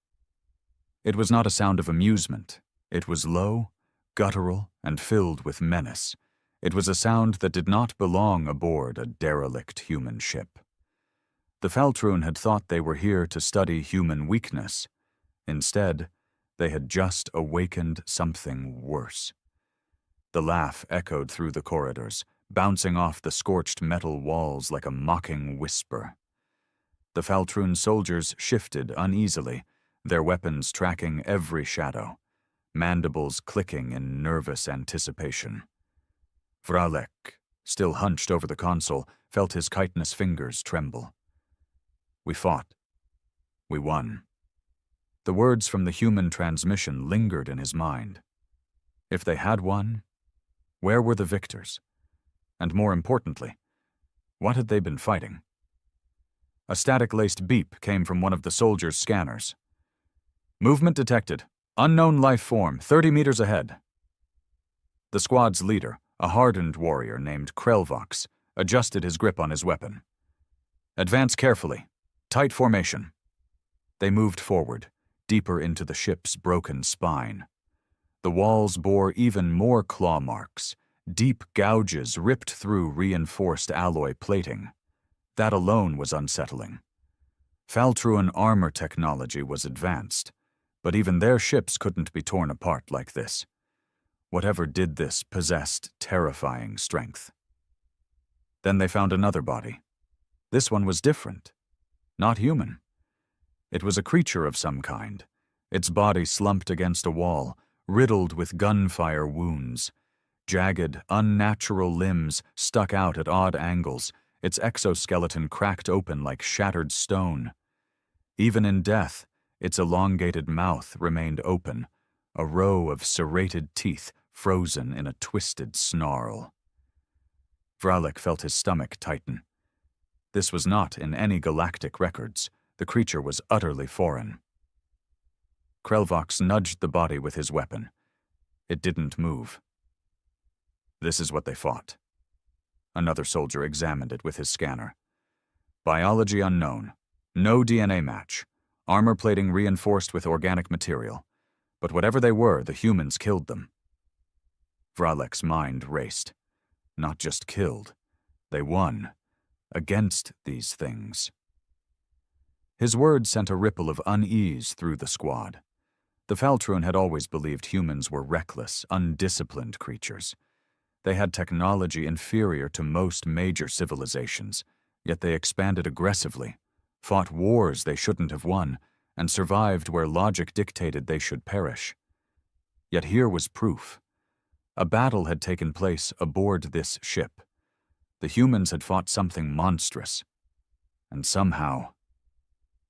It was not a sound of amusement. It was low, guttural, and filled with menace. It was a sound that did not belong aboard a derelict human ship. The Faltrun had thought they were here to study human weakness. Instead, they had just awakened something worse. The laugh echoed through the corridors, bouncing off the scorched metal walls like a mocking whisper. The Faltrun soldiers shifted uneasily, their weapons tracking every shadow, mandibles clicking in nervous anticipation. Vralek, still hunched over the console, felt his chitinous fingers tremble. We fought. We won. The words from the human transmission lingered in his mind. If they had won, where were the victors? And more importantly, what had they been fighting? A static-laced beep came from one of the soldiers' scanners. Movement detected. Unknown life form, 30 meters ahead. The squad's leader, a hardened warrior named Krelvox, adjusted his grip on his weapon. Advance carefully. Tight formation. They moved forward, deeper into the ship's broken spine. The walls bore even more claw marks, deep gouges ripped through reinforced alloy plating. That alone was unsettling. Faltruan armor technology was advanced, but even their ships couldn't be torn apart like this. Whatever did this possessed terrifying strength. Then they found another body. This one was different. Not human. It was a creature of some kind, its body slumped against a wall, riddled with gunfire wounds. Jagged, unnatural limbs stuck out at odd angles, its exoskeleton cracked open like shattered stone. Even in death, its elongated mouth remained open, a row of serrated teeth frozen in a twisted snarl. Vralik felt his stomach tighten. This was not in any galactic records. The creature was utterly foreign. Krelvox nudged the body with his weapon. It didn't move. This is what they fought. Another soldier examined it with his scanner. Biology unknown. No DNA match. Armor plating reinforced with organic material. But whatever they were, the humans killed them. Vralik's mind raced. Not just killed. They won. Against these things. His words sent a ripple of unease through the squad. The Faltrun had always believed humans were reckless, undisciplined creatures. They had technology inferior to most major civilizations, yet they expanded aggressively, fought wars they shouldn't have won, and survived where logic dictated they should perish. Yet here was proof. A battle had taken place aboard this ship. The humans had fought something monstrous, and somehow,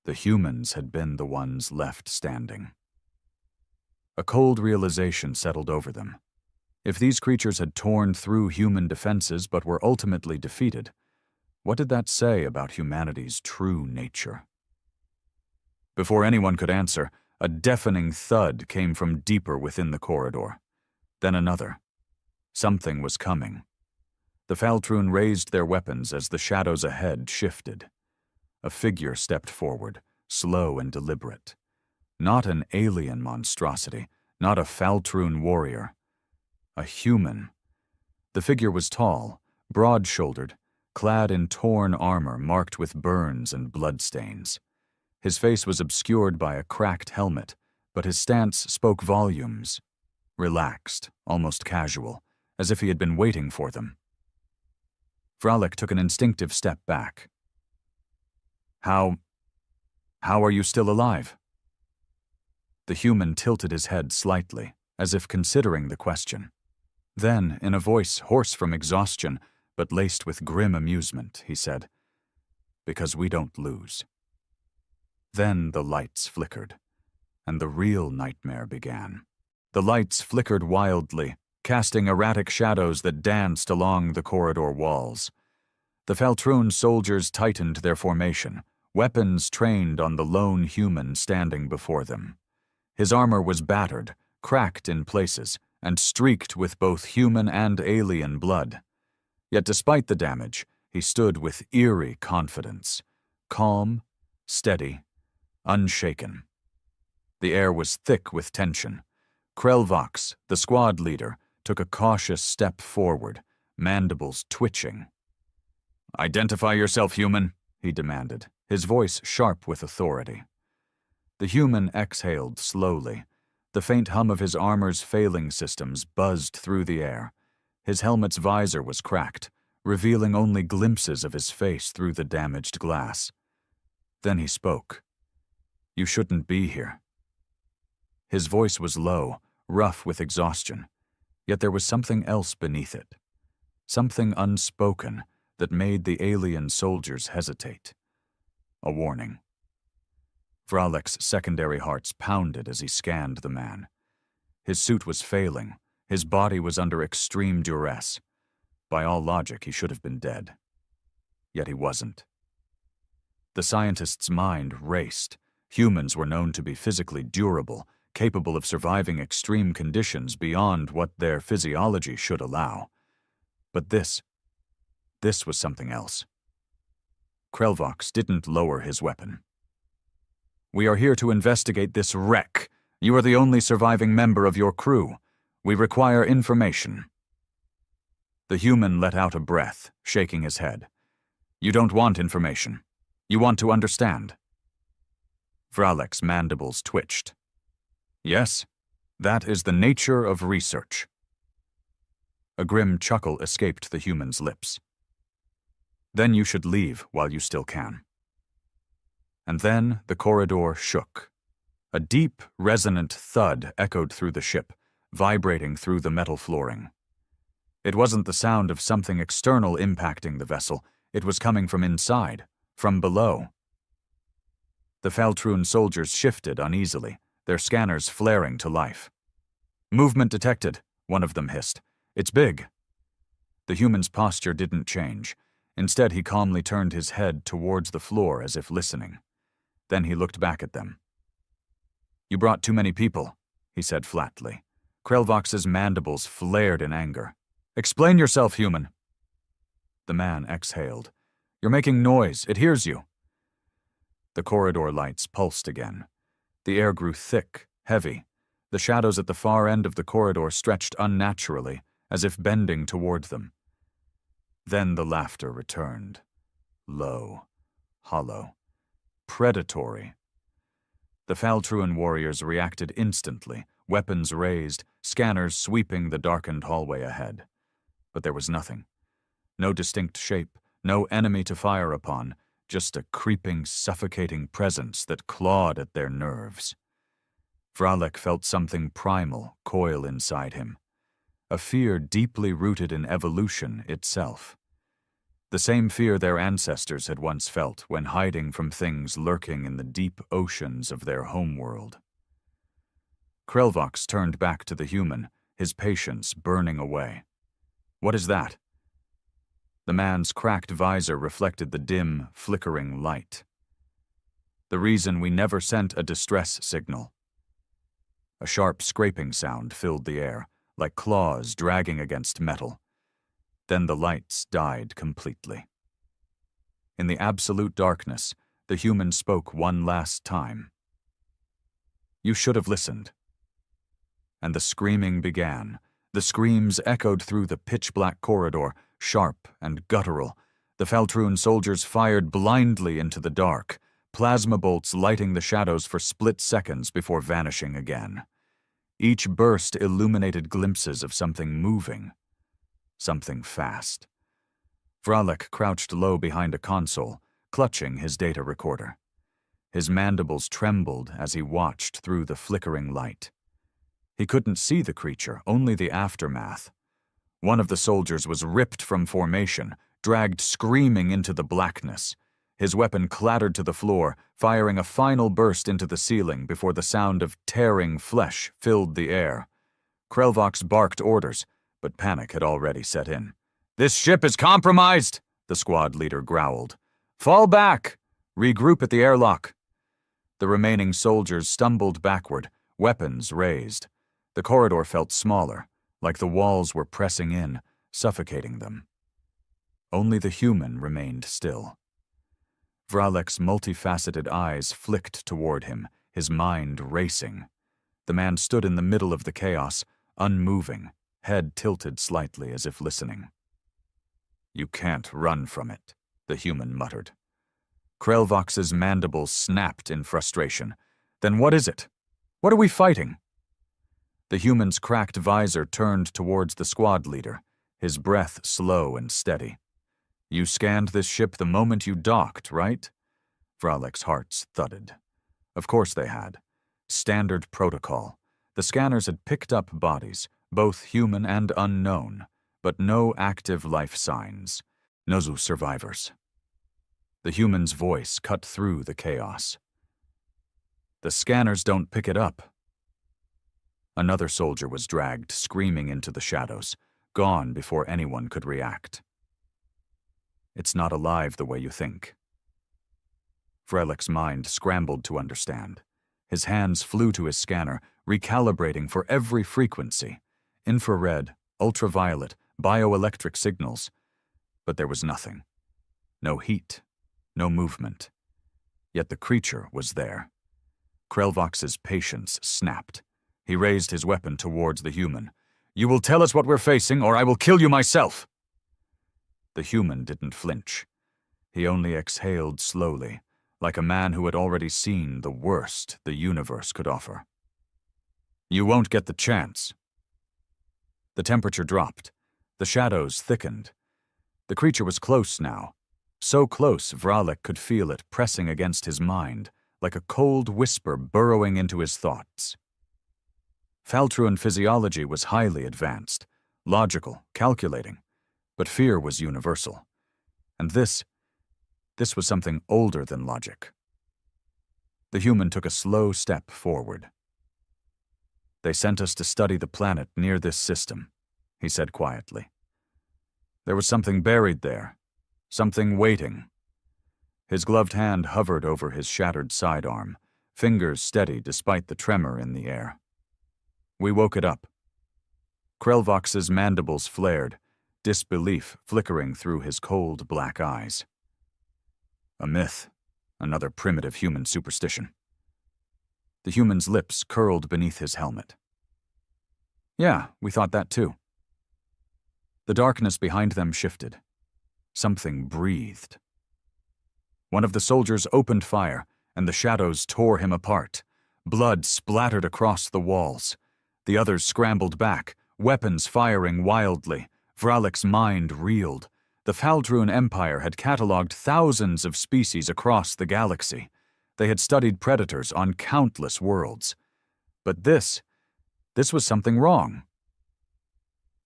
the humans had been the ones left standing. A cold realization settled over them. If these creatures had torn through human defenses but were ultimately defeated, what did that say about humanity's true nature? Before anyone could answer, a deafening thud came from deeper within the corridor. Then another. Something was coming. The Faltrun raised their weapons as the shadows ahead shifted. A figure stepped forward, slow and deliberate. Not an alien monstrosity, not a Faltrun warrior. A human. The figure was tall, broad-shouldered, clad in torn armor marked with burns and bloodstains. His face was obscured by a cracked helmet, but his stance spoke volumes. Relaxed, almost casual, as if he had been waiting for them. Vralik took an instinctive step back. How are you still alive? The human tilted his head slightly, as if considering the question. Then, in a voice hoarse from exhaustion, but laced with grim amusement, he said, "Because we don't lose." Then the lights flickered, and the real nightmare began. The lights flickered wildly, casting erratic shadows that danced along the corridor walls. The Faltrun soldiers tightened their formation, weapons trained on the lone human standing before them. His armor was battered, cracked in places, and streaked with both human and alien blood. Yet despite the damage, he stood with eerie confidence, calm, steady, unshaken. The air was thick with tension. Krelvox, the squad leader, took a cautious step forward, mandibles twitching. "Identify yourself, human," he demanded, his voice sharp with authority. The human exhaled slowly. The faint hum of his armor's failing systems buzzed through the air. His helmet's visor was cracked, revealing only glimpses of his face through the damaged glass. Then he spoke. "You shouldn't be here." His voice was low, rough with exhaustion, yet there was something else beneath it. Something unspoken that made the alien soldiers hesitate. A warning. Vralik's secondary hearts pounded as he scanned the man. His suit was failing. His body was under extreme duress. By all logic, he should have been dead. Yet he wasn't. The scientist's mind raced. Humans were known to be physically durable, capable of surviving extreme conditions beyond what their physiology should allow. But this was something else. Krelvox didn't lower his weapon. "We are here to investigate this wreck. You are the only surviving member of your crew. We require information." The human let out a breath, shaking his head. "You don't want information. You want to understand." Vralek's mandibles twitched. "Yes, that is the nature of research." A grim chuckle escaped the human's lips. "Then you should leave while you still can." And then the corridor shook. A deep, resonant thud echoed through the ship, vibrating through the metal flooring. It wasn't the sound of something external impacting the vessel. It was coming from inside, from below. The Faltrun soldiers shifted uneasily, their scanners flaring to life. "Movement detected," one of them hissed. "It's big." The human's posture didn't change. Instead, he calmly turned his head towards the floor as if listening. Then he looked back at them. "You brought too many people," he said flatly. Krelvox's mandibles flared in anger. "Explain yourself, human." The man exhaled. "You're making noise. It hears you." The corridor lights pulsed again. The air grew thick, heavy. The shadows at the far end of the corridor stretched unnaturally, as if bending toward them. Then the laughter returned. Low, hollow, predatory. The Faltruan warriors reacted instantly, weapons raised, scanners sweeping the darkened hallway ahead. But there was nothing. No distinct shape, no enemy to fire upon, just a creeping, suffocating presence that clawed at their nerves. Vralek felt something primal coil inside him, a fear deeply rooted in evolution itself. The same fear their ancestors had once felt when hiding from things lurking in the deep oceans of their homeworld. Krelvox turned back to the human, his patience burning away. "What is that?" The man's cracked visor reflected the dim, flickering light. "The reason we never sent a distress signal." A sharp scraping sound filled the air, like claws dragging against metal. Then the lights died completely. In the absolute darkness, the human spoke one last time. "You should have listened." And the screaming began. The screams echoed through the pitch-black corridor, sharp and guttural. The Faltrun soldiers fired blindly into the dark, plasma bolts lighting the shadows for split seconds before vanishing again. Each burst illuminated glimpses of something moving, something fast. Vralek crouched low behind a console, clutching his data recorder. His mandibles trembled as he watched through the flickering light. He couldn't see the creature, only the aftermath. One of the soldiers was ripped from formation, dragged screaming into the blackness. His weapon clattered to the floor, firing a final burst into the ceiling before the sound of tearing flesh filled the air. Krelvox barked orders, but panic had already set in. "This ship is compromised," the squad leader growled. "Fall back! Regroup at the airlock." The remaining soldiers stumbled backward, weapons raised. The corridor felt smaller, like the walls were pressing in, suffocating them. Only the human remained still. Vralek's multifaceted eyes flicked toward him, his mind racing. The man stood in the middle of the chaos, unmoving, head tilted slightly as if listening. "You can't run from it," the human muttered. Krelvox's mandibles snapped in frustration. "Then what is it? What are we fighting?" The human's cracked visor turned towards the squad leader, his breath slow and steady. "You scanned this ship the moment you docked, right?" Vralek's hearts thudded. Of course they had. Standard protocol. The scanners had picked up bodies, both human and unknown, but no active life signs. No survivors. The human's voice cut through the chaos. "The scanners don't pick it up." Another soldier was dragged screaming into the shadows, gone before anyone could react. "It's not alive the way you think." Vrelek's mind scrambled to understand. His hands flew to his scanner, recalibrating for every frequency. Infrared, ultraviolet, bioelectric signals. But there was nothing. No heat, no movement. Yet the creature was there. Krelvox's patience snapped. He raised his weapon towards the human. "You will tell us what we're facing, or I will kill you myself!" The human didn't flinch. He only exhaled slowly, like a man who had already seen the worst the universe could offer. "You won't get the chance." The temperature dropped. The shadows thickened. The creature was close now. So close, Vralik could feel it pressing against his mind, like a cold whisper burrowing into his thoughts. Faltruan physiology was highly advanced, logical, calculating, but fear was universal. And this was something older than logic. The human took a slow step forward. "They sent us to study the planet near this system," he said quietly. "There was something buried there, something waiting." His gloved hand hovered over his shattered sidearm, fingers steady despite the tremor in the air. "We woke it up." Krelvox's mandibles flared, disbelief flickering through his cold black eyes. "A myth, another primitive human superstition." The human's lips curled beneath his helmet. "Yeah, we thought that too." The darkness behind them shifted. Something breathed. One of the soldiers opened fire, and the shadows tore him apart. Blood splattered across the walls. The others scrambled back, weapons firing wildly. Vralik's mind reeled. The Faltruan Empire had catalogued thousands of species across the galaxy. They had studied predators on countless worlds. But this was something wrong.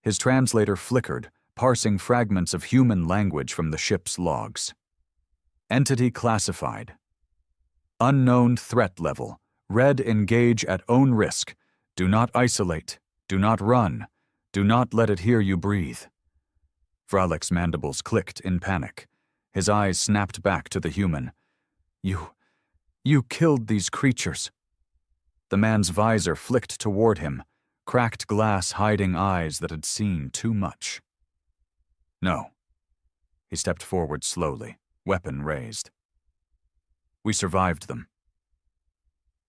His translator flickered, parsing fragments of human language from the ship's logs. Entity classified. Unknown threat level. Red engage at own risk. Do not isolate. Do not run. Do not let it hear you breathe. Vralik's mandibles clicked in panic. His eyes snapped back to the human. You killed these creatures." The man's visor flicked toward him, cracked glass hiding eyes that had seen too much. "No." He stepped forward slowly, weapon raised. "We survived them."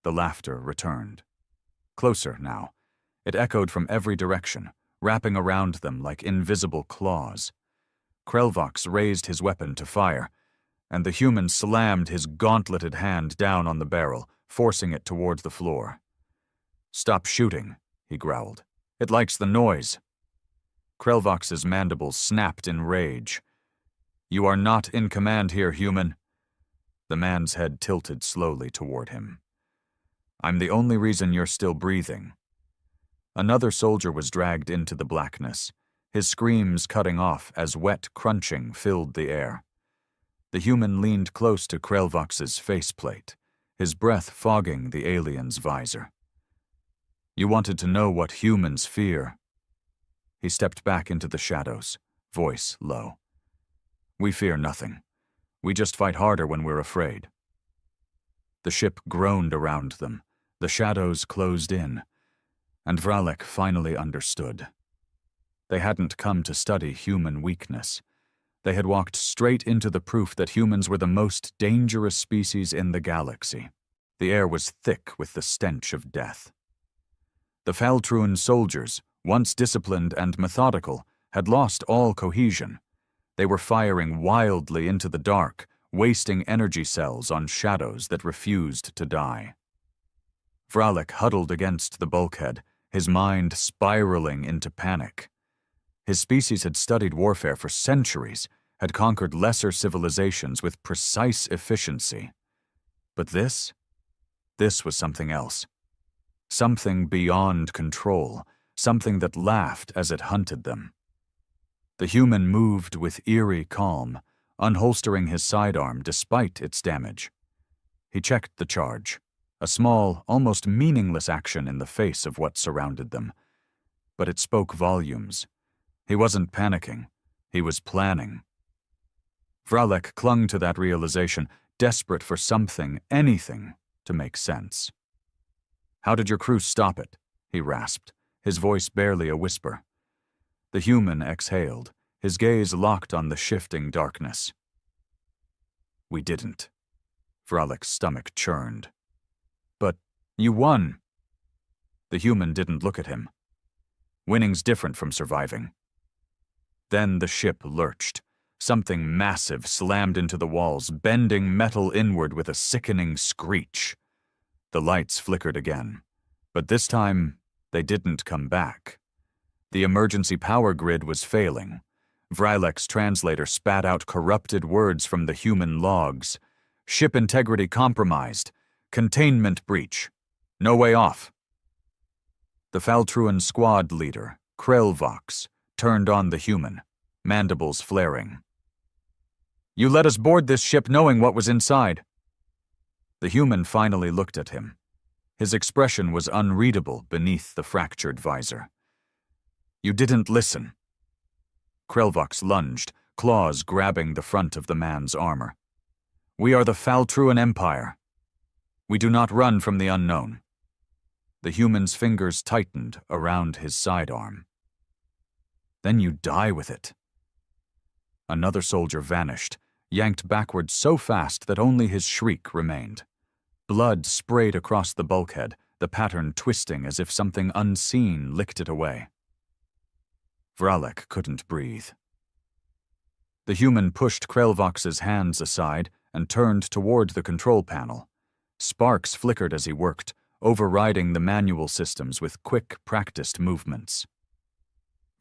The laughter returned. Closer now. It echoed from every direction, wrapping around them like invisible claws. Krelvox raised his weapon to fire, and the human slammed his gauntleted hand down on the barrel, forcing it toward the floor. "Stop shooting," he growled. "It likes the noise." Krelvox's mandibles snapped in rage. "You are not in command here, human." The man's head tilted slowly toward him. "I'm the only reason you're still breathing." Another soldier was dragged into the blackness, his screams cutting off as wet crunching filled the air. The human leaned close to Krelvox's faceplate, his breath fogging the alien's visor. "You wanted to know what humans fear." He stepped back into the shadows, voice low. "We fear nothing. We just fight harder when we're afraid." The ship groaned around them. The shadows closed in. And Vralik finally understood. They hadn't come to study human weakness. They had walked straight into the proof that humans were the most dangerous species in the galaxy. The air was thick with the stench of death. The Faltruan soldiers, once disciplined and methodical, had lost all cohesion. They were firing wildly into the dark, wasting energy cells on shadows that refused to die. Vralik huddled against the bulkhead, his mind spiraling into panic. His species had studied warfare for centuries, had conquered lesser civilizations with precise efficiency. But this was something else. Something beyond control, something that laughed as it hunted them. The human moved with eerie calm, unholstering his sidearm despite its damage. He checked the charge, a small, almost meaningless action in the face of what surrounded them. But it spoke volumes. He wasn't panicking. He was planning. Vralik clung to that realization, desperate for something, anything, to make sense. "How did your crew stop it?" he rasped, his voice barely a whisper. The human exhaled, his gaze locked on the shifting darkness. We didn't. Vralek's stomach churned. But you won. The human didn't look at him. Winning's different from surviving. Then the ship lurched. Something massive slammed into the walls, bending metal inward with a sickening screech. The lights flickered again, but this time they didn't come back. The emergency power grid was failing. Vralek's translator spat out corrupted words from the human logs. Ship integrity compromised. Containment breach. No way off. The Faltruan squad leader, Krelvox, turned on the human, mandibles flaring. You let us board this ship knowing what was inside. The human finally looked at him. His expression was unreadable beneath the fractured visor. You didn't listen. Krelvox lunged, claws grabbing the front of the man's armor. We are the Faltruan Empire. We do not run from the unknown. The human's fingers tightened around his sidearm. Then you die with it. Another soldier vanished, yanked backward so fast that only his shriek remained. Blood sprayed across the bulkhead, the pattern twisting as if something unseen licked it away. Vralek couldn't breathe. The human pushed Krelvox's hands aside and turned toward the control panel. Sparks flickered as he worked, overriding the manual systems with quick, practiced movements.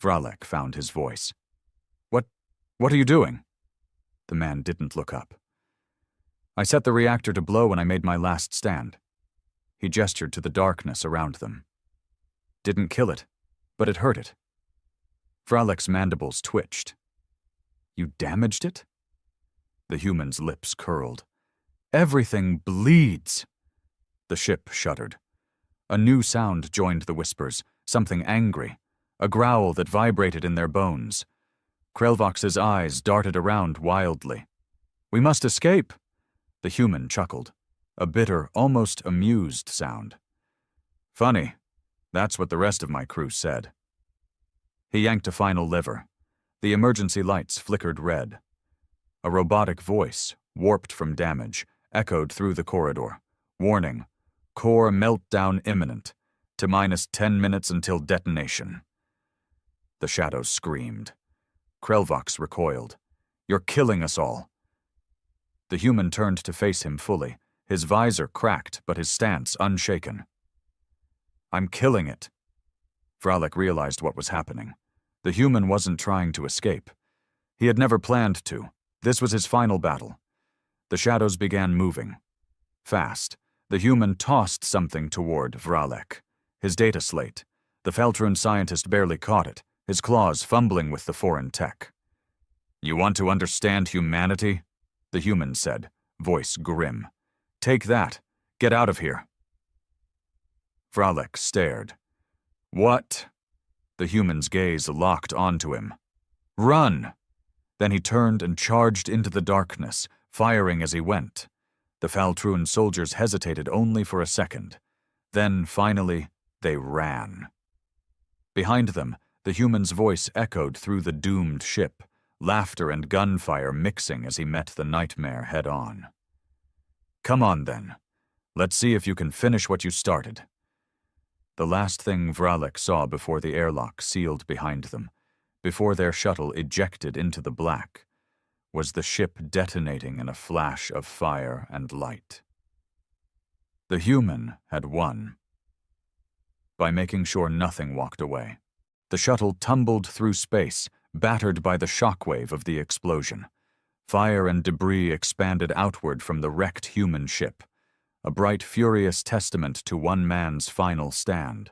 Vralek found his voice. What are you doing? The man didn't look up. I set the reactor to blow when I made my last stand. He gestured to the darkness around them. Didn't kill it, but it hurt it. Vralek's mandibles twitched. You damaged it? The human's lips curled. Everything bleeds. The ship shuddered. A new sound joined the whispers, something angry, a growl that vibrated in their bones. Krelvox's eyes darted around wildly. We must escape. The human chuckled, a bitter, almost amused sound. Funny, that's what the rest of my crew said. He yanked a final lever. The emergency lights flickered red. A robotic voice, warped from damage, echoed through the corridor. Warning, core meltdown imminent, to -10 minutes until detonation. The shadows screamed. Krelvox recoiled. You're killing us all. The human turned to face him fully, his visor cracked but his stance unshaken. I'm killing it. Vralek realized what was happening. The human wasn't trying to escape. He had never planned to. This was his final battle. The shadows began moving. Fast, the human tossed something toward Vralek. His data slate. The Faltruan scientist barely caught it, his claws fumbling with the foreign tech. You want to understand humanity? The human said, voice grim. Take that. Get out of here. Vralek stared. What? The human's gaze locked onto him. Run! Then he turned and charged into the darkness, firing as he went. The Faltruan soldiers hesitated only for a second. Then, finally, they ran. Behind them, the human's voice echoed through the doomed ship, laughter and gunfire mixing as he met the nightmare head-on. Come on, then. Let's see if you can finish what you started. The last thing Vralek saw before the airlock sealed behind them, before their shuttle ejected into the black, was the ship detonating in a flash of fire and light. The human had won. By making sure nothing walked away, the shuttle tumbled through space, battered by the shockwave of the explosion. Fire and debris expanded outward from the wrecked human ship, a bright, furious testament to one man's final stand.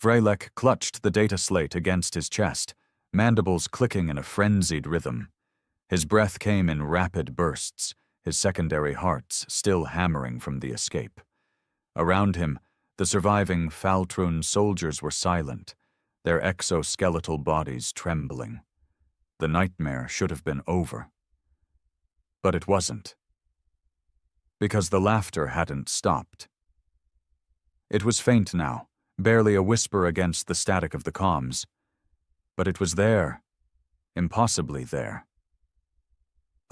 Vralek clutched the data slate against his chest, mandibles clicking in a frenzied rhythm. His breath came in rapid bursts, his secondary hearts still hammering from the escape. Around him, the surviving Faltruan soldiers were silent, their exoskeletal bodies trembling. The nightmare should have been over. But it wasn't. Because the laughter hadn't stopped. It was faint now, barely a whisper against the static of the comms. But it was there, impossibly there.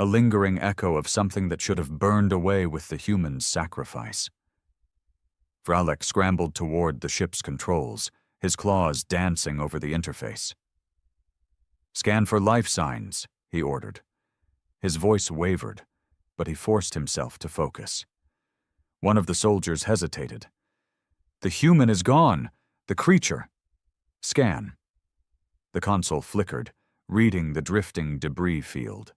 a lingering echo of something that should have burned away with the human's sacrifice. Fralek scrambled toward the ship's controls, his claws dancing over the interface. "Scan for life signs," he ordered. His voice wavered, but he forced himself to focus. One of the soldiers hesitated. "The human is gone. The creature." "Scan." The console flickered, reading the drifting debris field.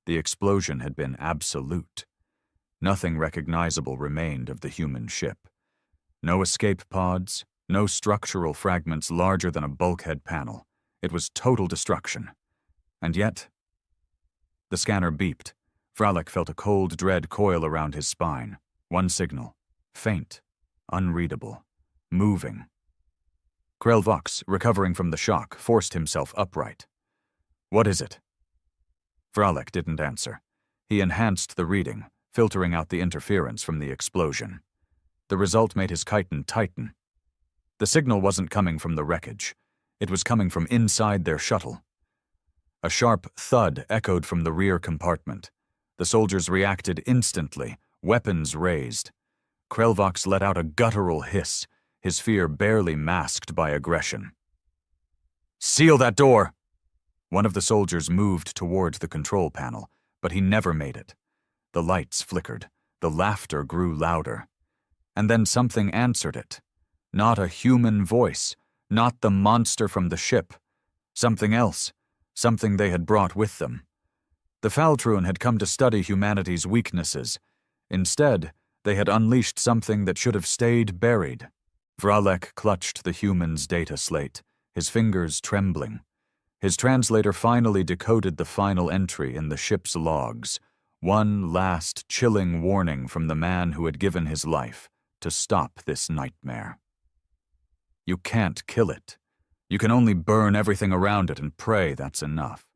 The explosion had been absolute. Nothing recognizable remained of the human ship. No escape pods, no structural fragments larger than a bulkhead panel. It was total destruction. And yet... The scanner beeped. Fralek felt a cold dread coil around his spine. One signal. Faint. Unreadable. Moving. Krell-Vox, recovering from the shock, forced himself upright. "What is it?" Fralek didn't answer. He enhanced the reading, filtering out the interference from the explosion. The result made his chitin tighten. The signal wasn't coming from the wreckage. It was coming from inside their shuttle. A sharp thud echoed from the rear compartment. The soldiers reacted instantly, weapons raised. Krell-Vox let out a guttural hiss, his fear barely masked by aggression. "Seal that door!" One of the soldiers moved toward the control panel, but he never made it. The lights flickered. The laughter grew louder. And then something answered it. Not a human voice, not the monster from the ship. Something else, something they had brought with them. The Faltrun had come to study humanity's weaknesses. Instead, they had unleashed something that should have stayed buried. Fralek clutched the human's data slate, his fingers trembling. His translator finally decoded the final entry in the ship's logs, one last chilling warning from the man who had given his life to stop this nightmare. You can't kill it. You can only burn everything around it and pray that's enough.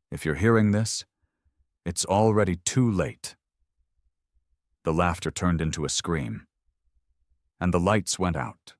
If you're hearing this, it's already too late. The laughter turned into a scream, and the lights went out.